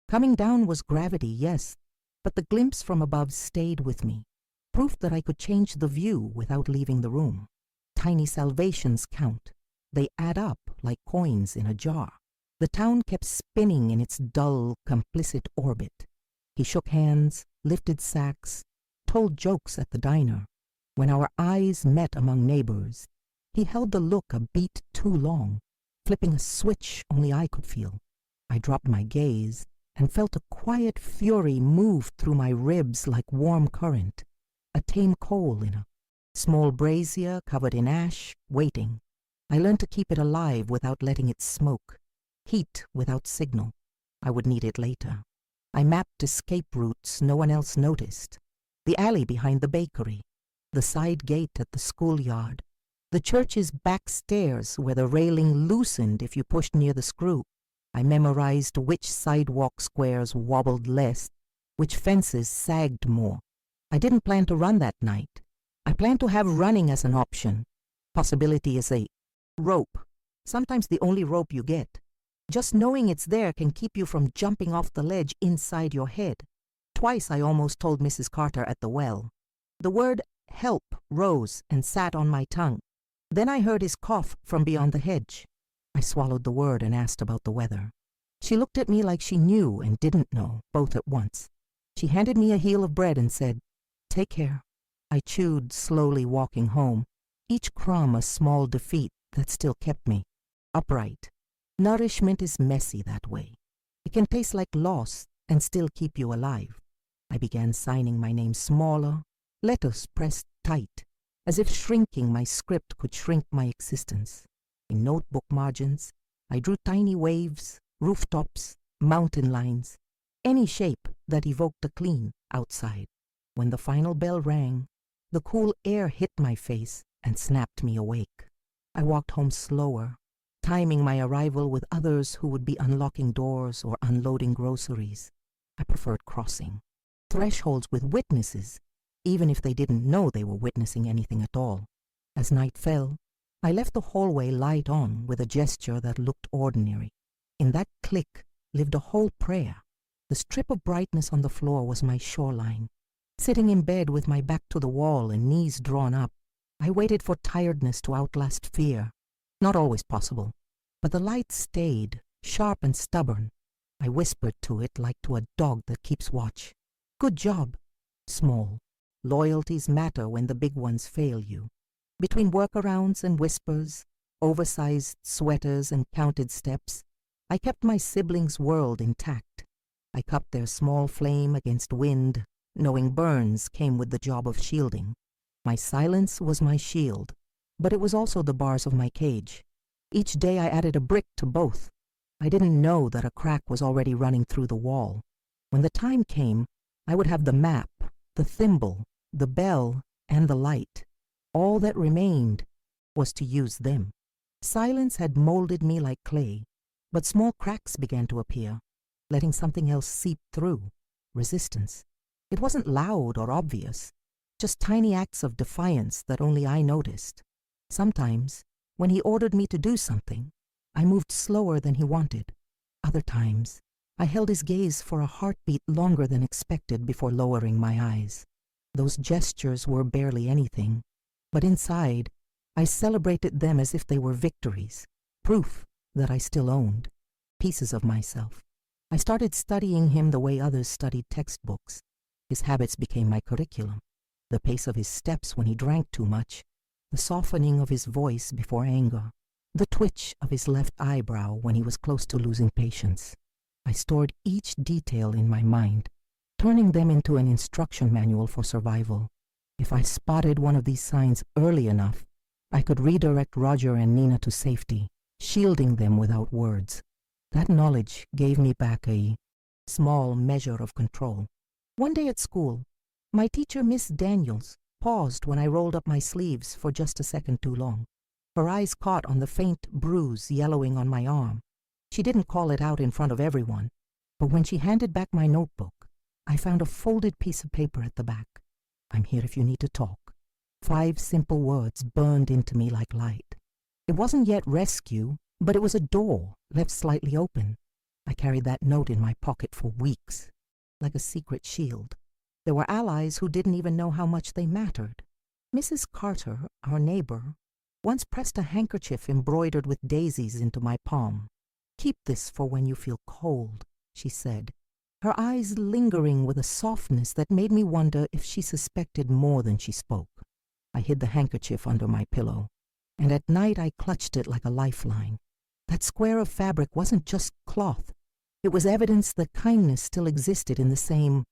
Coming down was gravity, yes, but the glimpse from above stayed with me. Proof that I could change the view without leaving the room. Tiny salvations count. They add up like coins in a jar. The town kept spinning in its dull, complicit orbit. He shook hands, lifted sacks, told jokes at the diner. When our eyes met among neighbors, he held the look a beat too long, flipping a switch only I could feel. I dropped my gaze and felt a quiet fury move through my ribs like warm current, a tame coal in a small brazier covered in ash, waiting. I learned to keep it alive without letting it smoke, heat without signal. I would need it later. I mapped escape routes no one else noticed. The alley behind the bakery, the side gate at the schoolyard, the church's back stairs where the railing loosened if you pushed near the screw. I memorized which sidewalk squares wobbled less, which fences sagged more. I didn't plan to run that night. I planned to have running as an option. Possibility is a rope, sometimes the only rope you get. Just knowing it's there can keep you from jumping off the ledge inside your head. Twice I almost told Mrs. Carter at the well. The word help rose and sat on my tongue. Then I heard his cough from beyond the hedge. I swallowed the word and asked about the weather. She looked at me like she knew and didn't know, both at once. She handed me a heel of bread and said, "Take care." I chewed, slowly walking home, each crumb a small defeat that still kept me upright. Nourishment is messy that way. It can taste like loss and still keep you alive. I began signing my name smaller, letters pressed tight, as if shrinking my script could shrink my existence. In notebook margins, I drew tiny waves, rooftops, mountain lines, any shape that evoked a clean outside. When the final bell rang, the cool air hit my face and snapped me awake. I walked home slower, timing my arrival with others who would be unlocking doors or unloading groceries. I preferred crossing thresholds with witnesses, even if they didn't know they were witnessing anything at all. As night fell, I left the hallway light on with a gesture that looked ordinary. In that click lived a whole prayer. The strip of brightness on the floor was my shoreline. Sitting in bed with my back to the wall and knees drawn up, I waited for tiredness to outlast fear. Not always possible, but the light stayed, sharp and stubborn. I whispered to it like to a dog that keeps watch. Good job. Small. Loyalties matter when the big ones fail you. Between workarounds and whispers, oversized sweaters and counted steps, I kept my siblings' world intact. I cupped their small flame against wind, knowing burns came with the job of shielding. My silence was my shield, but it was also the bars of my cage. Each day I added a brick to both. I didn't know that a crack was already running through the wall. When the time came, I would have the map, the thimble, the bell, and the light. All that remained was to use them. Silence had molded me like clay, but small cracks began to appear, letting something else seep through. Resistance. It wasn't loud or obvious, just tiny acts of defiance that only I noticed. Sometimes, when he ordered me to do something, I moved slower than he wanted. Other times, I held his gaze for a heartbeat longer than expected before lowering my eyes. Those gestures were barely anything, but inside, I celebrated them as if they were victories, proof that I still owned, pieces of myself. I started studying him the way others studied textbooks. His habits became my curriculum. The pace of his steps when he drank too much, the softening of his voice before anger, the twitch of his left eyebrow when he was close to losing patience. I stored each detail in my mind, turning them into an instruction manual for survival. If I spotted one of these signs early enough, I could redirect Roger and Nina to safety, shielding them without words. That knowledge gave me back a small measure of control. One day at school, My teacher, Miss Daniels, paused when I rolled up my sleeves for just a second too long. Her eyes caught on the faint bruise yellowing on my arm. She didn't call it out in front of everyone, but when she handed back my notebook, I found a folded piece of paper at the back. "I'm here if you need to talk." 5 simple words burned into me like light. It wasn't yet rescue, but it was a door left slightly open. I carried that note in my pocket for weeks, like a secret shield. There were allies who didn't even know how much they mattered. Mrs. Carter, our neighbor, once pressed a handkerchief embroidered with daisies into my palm. "Keep this for when you feel cold," she said, her eyes lingering with a softness that made me wonder if she suspected more than she spoke. I hid the handkerchief under my pillow, and at night I clutched it like a lifeline. That square of fabric wasn't just cloth. It was evidence that kindness still existed in the same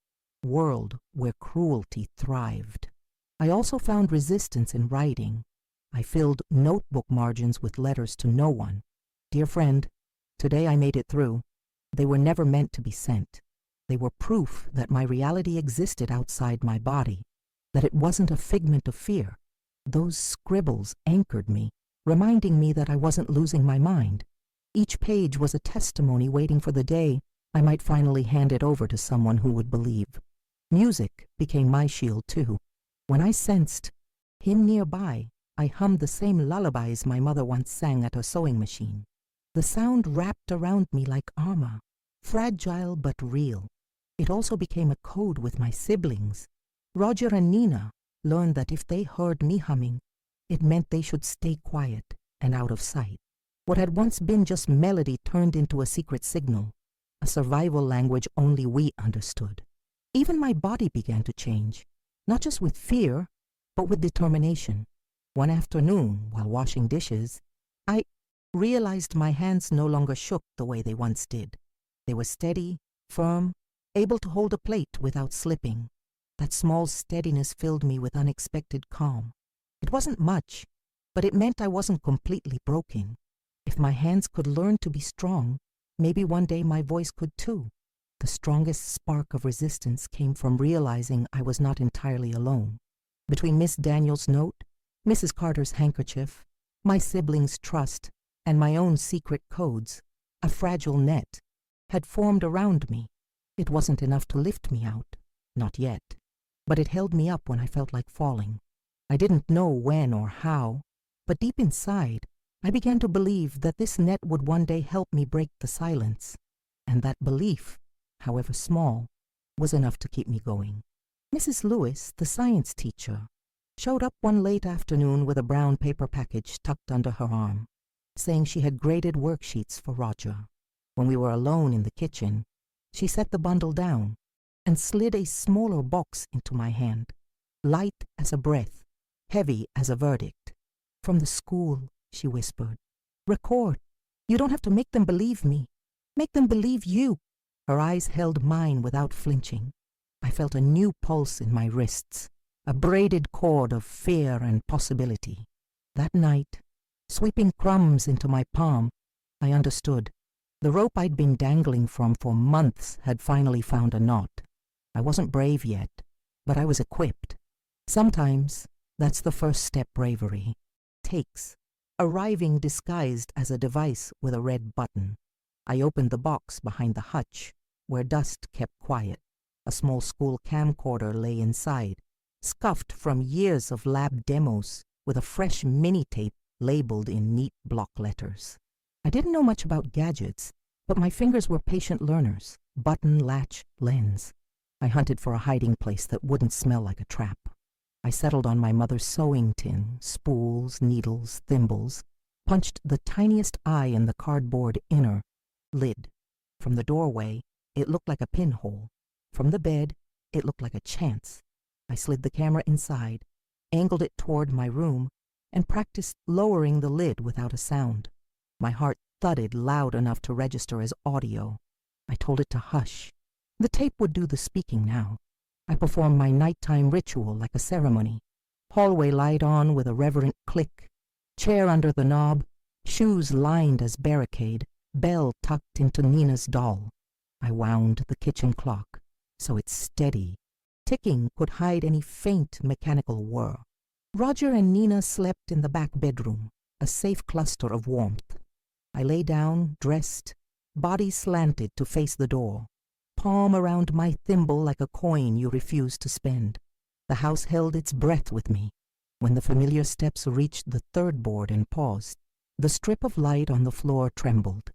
world where cruelty thrived. I also found resistance in writing. I filled notebook margins with letters to no one. "Dear friend, today I made it through." They were never meant to be sent. They were proof that my reality existed outside my body, that it wasn't a figment of fear. Those scribbles anchored me, reminding me that I wasn't losing my mind. Each page was a testimony waiting for the day I might finally hand it over to someone who would believe. Music became my shield too. When I sensed him nearby, I hummed the same lullabies my mother once sang at her sewing machine. The sound wrapped around me like armor, fragile but real. It also became a code with my siblings. Roger and Nina learned that if they heard me humming, it meant they should stay quiet and out of sight. What had once been just melody turned into a secret signal, a survival language only we understood. Even my body began to change, not just with fear, but with determination. One afternoon, while washing dishes, I realized my hands no longer shook the way they once did. They were steady, firm, able to hold a plate without slipping. That small steadiness filled me with unexpected calm. It wasn't much, but it meant I wasn't completely broken. If my hands could learn to be strong, maybe one day my voice could too. The strongest spark of resistance came from realizing I was not entirely alone. Between Miss Daniels' note, Mrs. Carter's handkerchief, my siblings' trust, and my own secret codes, a fragile net had formed around me. It wasn't enough to lift me out, not yet, but it held me up when I felt like falling. I didn't know when or how, but deep inside, I began to believe that this net would one day help me break the silence, and that belief, however small, was enough to keep me going. Mrs. Lewis, the science teacher, showed up one late afternoon with a brown paper package tucked under her arm, saying she had graded worksheets for Roger. When we were alone in the kitchen, she set the bundle down and slid a smaller box into my hand, light as a breath, heavy as a verdict. "From the school," she whispered. "Record. You don't have to make them believe me. Make them believe you." Her eyes held mine without flinching. I felt a new pulse in my wrists, a braided cord of fear and possibility. That night, sweeping crumbs into my palm, I understood. The rope I'd been dangling from for months had finally found a knot. I wasn't brave yet, but I was equipped. Sometimes that's the first step bravery takes, arriving disguised as a device with a red button. I opened the box behind the hutch, where dust kept quiet. A small school camcorder lay inside, scuffed from years of lab demos with a fresh mini-tape labeled in neat block letters. I didn't know much about gadgets, but my fingers were patient learners. Button, latch, lens. I hunted for a hiding place that wouldn't smell like a trap. I settled on my mother's sewing tin, spools, needles, thimbles, punched the tiniest eye in the cardboard inner lid. From the doorway, it looked like a pinhole. From the bed, it looked like a chance. I slid the camera inside, angled it toward my room, and practiced lowering the lid without a sound. My heart thudded loud enough to register as audio. I told it to hush. The tape would do the speaking now. I performed my nighttime ritual like a ceremony. Hallway light on with a reverent click. Chair under the knob. Shoes lined as barricade. Bell tucked into Nina's doll. I wound the kitchen clock so it's steady Ticking could hide any faint mechanical whir. Roger and Nina slept in the back bedroom, a safe cluster of warmth. I lay down, dressed, body slanted to face the door, palm around my thimble like a coin you refuse to spend. The house held its breath with me. When the familiar steps reached the third board and paused, the strip of light on the floor trembled.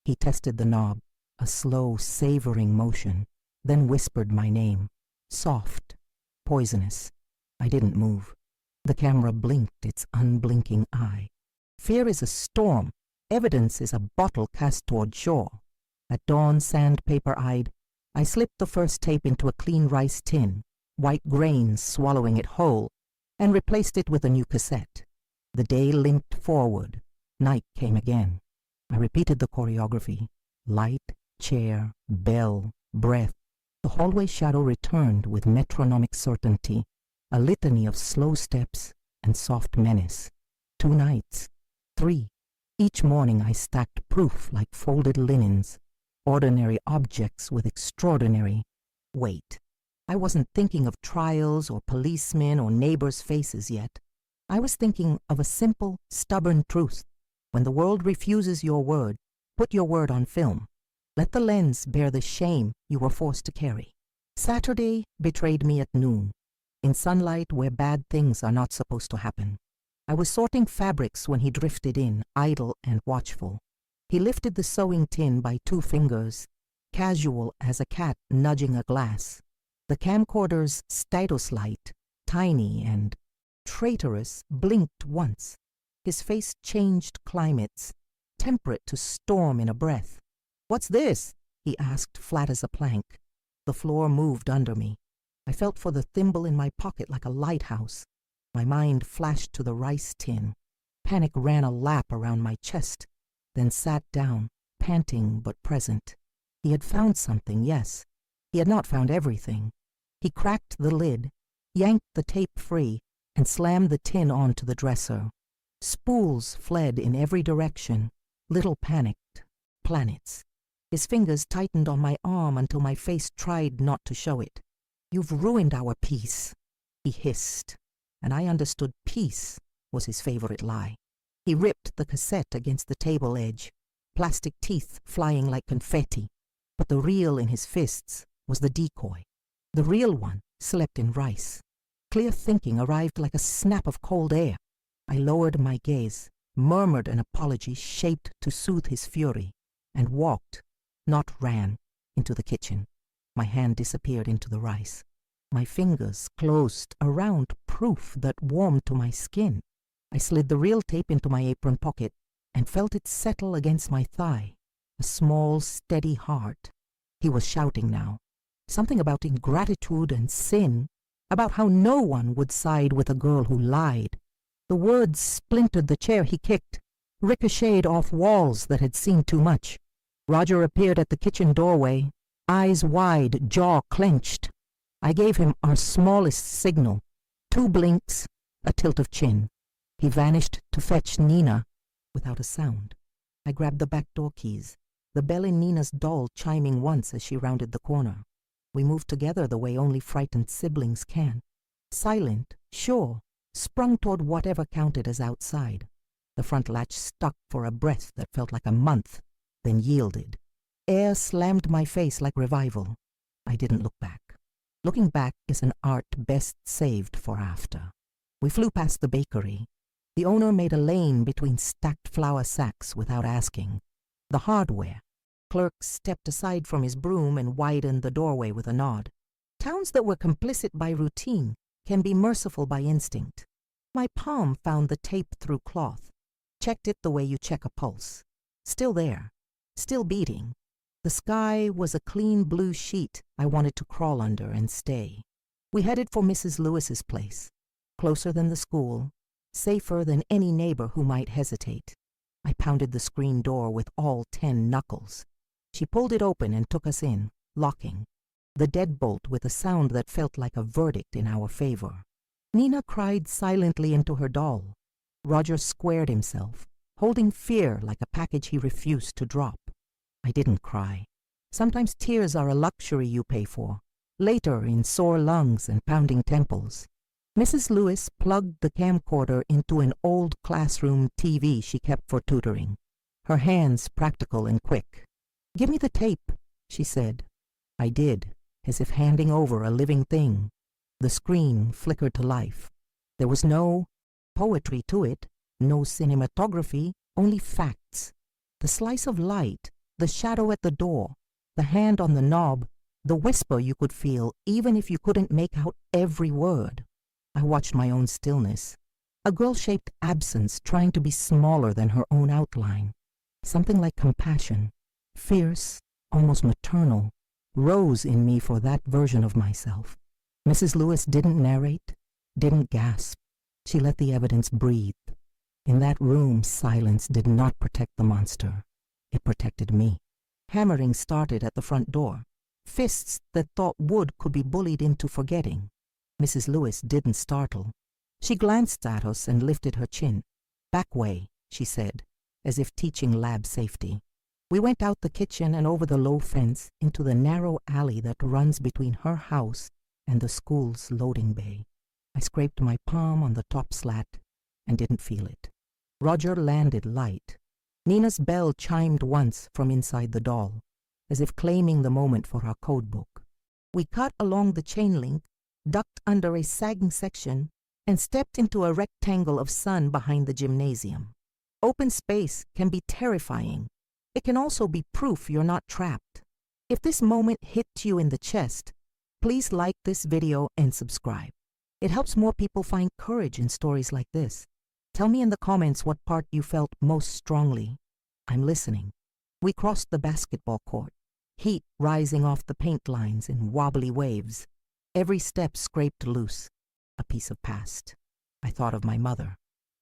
He tested the knob, a slow, savoring motion, then whispered my name. Soft, poisonous. I didn't move. The camera blinked its unblinking eye. Fear is a storm. Evidence is a bottle cast toward shore. At dawn, sandpaper-eyed, I slipped the first tape into a clean rice tin, white grains swallowing it whole, and replaced it with a new cassette. The day limped forward. Night came again. I repeated the choreography. Light, chair, bell, breath. The hallway shadow returned with metronomic certainty, a litany of slow steps and soft menace. 2 nights. 3. Each morning I stacked proof like folded linens, ordinary objects with extraordinary weight. I wasn't thinking of trials or policemen or neighbors' faces yet. I was thinking of a simple, stubborn truth. When the world refuses your word, put your word on film. Let the lens bear the shame you were forced to carry. Saturday betrayed me at noon, in sunlight where bad things are not supposed to happen. I was sorting fabrics when he drifted in, idle and watchful. He lifted the sewing tin by 2 fingers, casual as a cat nudging a glass. The camcorder's status light, tiny and traitorous, blinked once. His face changed climates, temperate to storm in a breath. "What's this?" he asked, flat as a plank. The floor moved under me. I felt for the thimble in my pocket like a lighthouse. My mind flashed to the rice tin. Panic ran a lap around my chest, then sat down, panting but present. He had found something, yes. He had not found everything. He cracked the lid, yanked the tape free, and slammed the tin onto the dresser. Spools fled in every direction, little panicked planets. His fingers tightened on my arm until my face tried not to show it. "You've ruined our peace," he hissed, and I understood peace was his favorite lie. He ripped the cassette against the table edge, plastic teeth flying like confetti, but the reel in his fists was the decoy. The real one slept in rice. Clear thinking arrived like a snap of cold air. I lowered my gaze, murmured an apology shaped to soothe his fury, and walked, not ran, into the kitchen. My hand disappeared into the rice. My fingers closed around proof that warmed to my skin. I slid the reel tape into my apron pocket and felt it settle against my thigh, a small, steady heart. He was shouting now. Something about ingratitude and sin, about how no one would side with a girl who lied. The words splintered the chair he kicked, ricocheted off walls that had seen too much. Roger appeared at the kitchen doorway, eyes wide, jaw clenched. I gave him our smallest signal, 2 blinks, a tilt of chin. He vanished to fetch Nina without a sound. I grabbed the back door keys, the bell in Nina's doll chiming once as she rounded the corner. We moved together the way only frightened siblings can. Silent, sure, sprung toward whatever counted as outside. The front latch stuck for a breath that felt like a month, then yielded. Air slammed my face like revival. I didn't look back. Looking back is an art best saved for after. We flew past the bakery. The owner made a lane between stacked flour sacks without asking. The hardware. Clerk stepped aside from his broom and widened the doorway with a nod. Towns that were complicit by routine can be merciful by instinct. My palm found the tape through cloth. Checked it the way you check a pulse. Still there. Still beating. The sky was a clean blue sheet I wanted to crawl under and stay. We headed for Mrs. Lewis's place. Closer than the school. Safer than any neighbor who might hesitate. I pounded the screen door with all 10 knuckles. She pulled it open and took us in, locking. The deadbolt with a sound that felt like a verdict in our favor. Nina cried silently into her doll. Roger squared himself, holding fear like a package he refused to drop. I didn't cry. Sometimes tears are a luxury you pay for. later in sore lungs and pounding temples. Mrs. Lewis plugged the camcorder into an old classroom TV she kept for tutoring, her hands practical and quick. "Give me the tape," she said. I did, as if handing over a living thing. The screen flickered to life. There was no poetry to it, no cinematography, only facts. The slice of light, the shadow at the door, the hand on the knob, the whisper you could feel even if you couldn't make out every word. I watched my own stillness, a girl-shaped absence trying to be smaller than her own outline. Something like compassion, fierce, almost maternal, rose in me for that version of myself. Mrs. Lewis didn't narrate, didn't gasp. She let the evidence breathe. In that room, silence did not protect the monster. It protected me. Hammering started at the front door. Fists that thought wood could be bullied into forgetting. Mrs. Lewis didn't startle. She glanced at us and lifted her chin. "Back way," she said, as if teaching lab safety. We went out the kitchen and over the low fence into the narrow alley that runs between her house and the school's loading bay. I scraped my palm on the top slat and didn't feel it. Roger landed light. Nina's bell chimed once from inside the doll, as if claiming the moment for our code book. We cut along the chain link, ducked under a sagging section, and stepped into a rectangle of sun behind the gymnasium. Open space can be terrifying. It can also be proof you're not trapped. If this moment hit you in the chest, please like this video and subscribe. It helps more people find courage in stories like this. Tell me in the comments what part you felt most strongly. I'm listening. We crossed the basketball court, heat rising off the paint lines in wobbly waves. Every step scraped loose, a piece of past. I thought of my mother,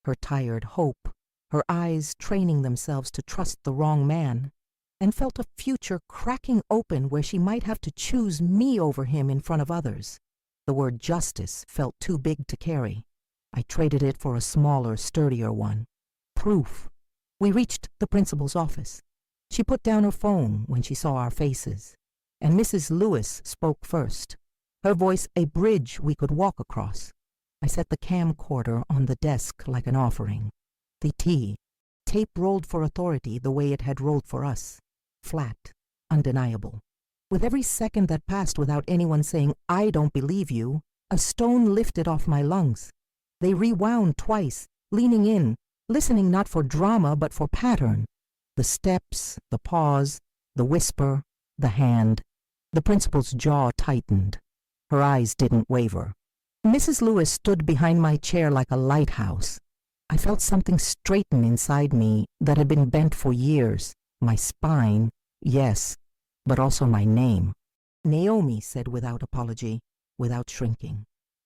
her tired hope, her eyes training themselves to trust the wrong man, and felt a future cracking open where she might have to choose me over him in front of others. The word justice felt too big to carry. I traded it for a smaller, sturdier one. Proof. We reached the principal's office. She put down her phone when she saw our faces, and Mrs. Lewis spoke first, her voice a bridge we could walk across. I set the camcorder on the desk like an offering. The tape rolled for authority the way it had rolled for us, flat, undeniable. With every second that passed without anyone saying, "I don't believe you," a stone lifted off my lungs. They rewound twice, leaning in, listening not for drama but for pattern. The steps, the pause, the whisper, the hand. The principal's jaw tightened. Her eyes didn't waver. Mrs. Lewis stood behind my chair like a lighthouse. I felt something straighten inside me that had been bent for years. My spine, yes, but also my name. "Naomi," said without apology, without shrinking.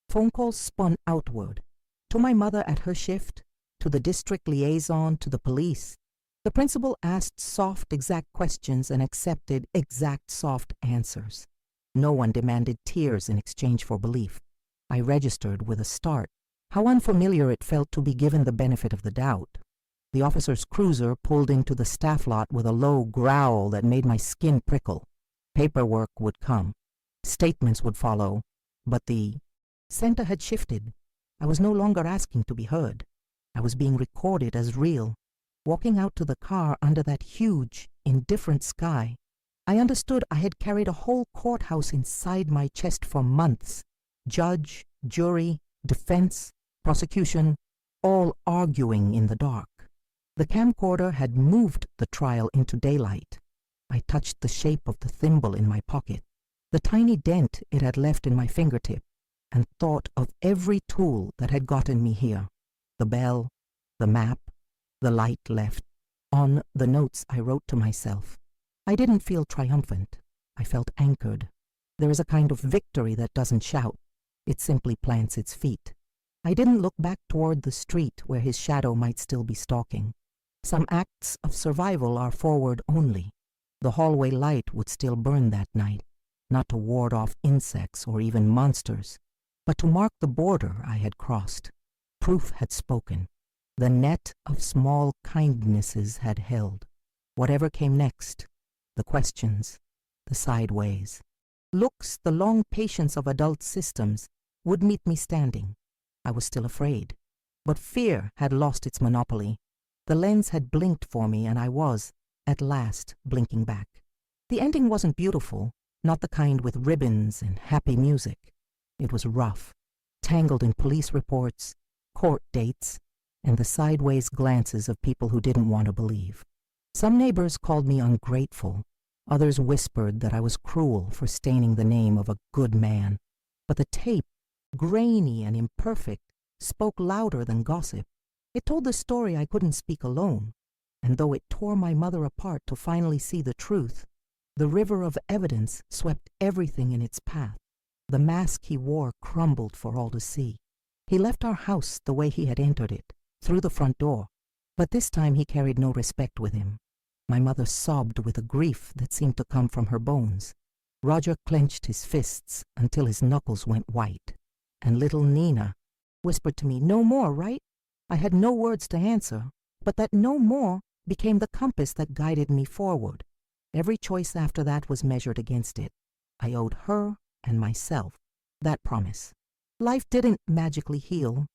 Phone calls spun outward. To my mother at her shift, to the district liaison, to the police. The principal asked soft, exact questions and accepted exact, soft answers. No one demanded tears in exchange for belief. I registered with a start. How unfamiliar it felt to be given the benefit of the doubt. The officer's cruiser pulled into the staff lot with a low growl that made my skin prickle. Paperwork would come. Statements would follow. But the center had shifted. I was no longer asking to be heard. I was being recorded as real. Walking out to the car under that huge, indifferent sky, I understood I had carried a whole courthouse inside my chest for months. Judge, jury, defense, prosecution, all arguing in the dark. The camcorder had moved the trial into daylight. I touched the shape of the thimble in my pocket, the tiny dent it had left in my fingertip, and thought of every tool that had gotten me here. The bell, the map, the light left, on the notes I wrote to myself. I didn't feel triumphant. I felt anchored. There is a kind of victory that doesn't shout. It simply plants its feet. I didn't look back toward the street where his shadow might still be stalking. Some acts of survival are forward only. The hallway light would still burn that night, not to ward off insects or even monsters, but to mark the border I had crossed. Proof had spoken. The net of small kindnesses had held. Whatever came next, the questions, the sideways, Looks, the long patience of adult systems, would meet me standing. I was still afraid. But fear had lost its monopoly. The lens had blinked for me, and I was, at last, blinking back. The ending wasn't beautiful, not the kind with ribbons and happy music. It was rough, tangled in police reports, court dates, and the sideways glances of people who didn't want to believe. Some neighbors called me ungrateful. Others whispered that I was cruel for staining the name of a good man. But the tape, grainy and imperfect, spoke louder than gossip. It told the story I couldn't speak alone, and though it tore my mother apart to finally see the truth, the river of evidence swept everything in its path. The mask he wore crumbled for all to see. He left our house the way he had entered it, through the front door, but this time he carried no respect with him. My mother sobbed with a grief that seemed to come from her bones. Roger clenched his fists until his knuckles went white, and little Nina whispered to me, "No more, right?" I had no words to answer, but that no more became the compass that guided me forward. Every choice after that was measured against it. I owed her and myself that promise. Life didn't magically heal.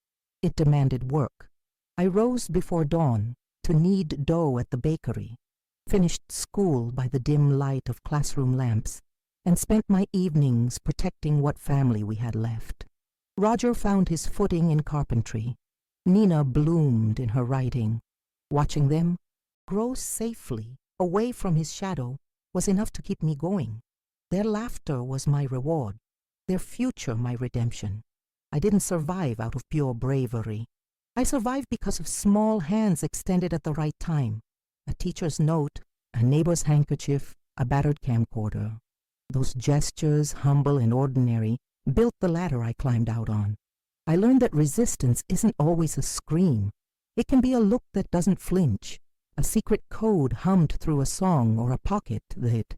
It demanded work. I rose before dawn to knead dough at the bakery, finished school by the dim light of classroom lamps, and spent my evenings protecting what family we had left. Roger found his footing in carpentry. Nina bloomed in her writing. Watching them grow safely away from his shadow was enough to keep me going. Their laughter was my reward, their future my redemption. I didn't survive out of pure bravery. I survived because of small hands extended at the right time. A teacher's note, a neighbor's handkerchief, a battered camcorder. Those gestures, humble and ordinary, built the ladder I climbed out on. I learned that resistance isn't always a scream. It can be a look that doesn't flinch, a secret code hummed through a song, or a pocket that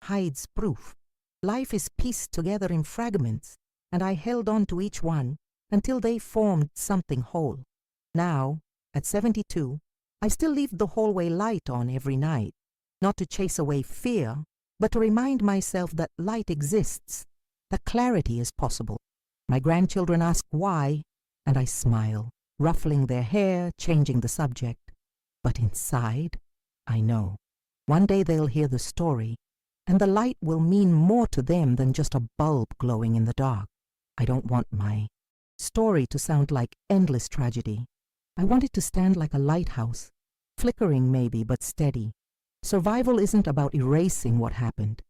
hides proof. Life is pieced together in fragments, and I held on to each one until they formed something whole. Now, at 72, I still leave the hallway light on every night, not to chase away fear, but to remind myself that light exists, that clarity is possible. My grandchildren ask why, and I smile, ruffling their hair, changing the subject. But inside, I know. One day they'll hear the story, and the light will mean more to them than just a bulb glowing in the dark. I don't want my story to sound like endless tragedy. I want it to stand like a lighthouse, flickering maybe, but steady. Survival isn't about erasing what happened.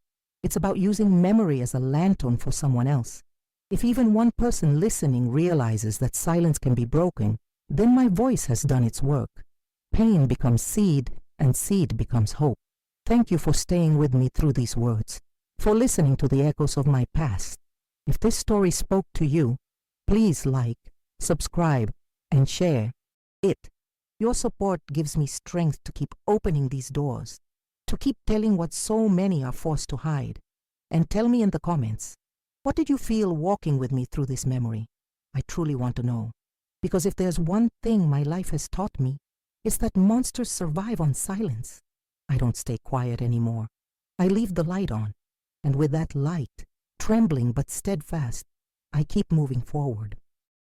It's about using memory as a lantern for someone else. If even one person listening realizes that silence can be broken, then my voice has done its work. Pain becomes seed, and seed becomes hope. Thank you for staying with me through these words, for listening to the echoes of my past. If this story spoke to you, please like, subscribe, and share it. Your support gives me strength to keep opening these doors, to keep telling what so many are forced to hide. And tell me in the comments, what did you feel walking with me through this memory? I truly want to know. Because if there's one thing my life has taught me, it's that monsters survive on silence. I don't stay quiet anymore. I leave the light on, and with that light, trembling but steadfast, I keep moving forward.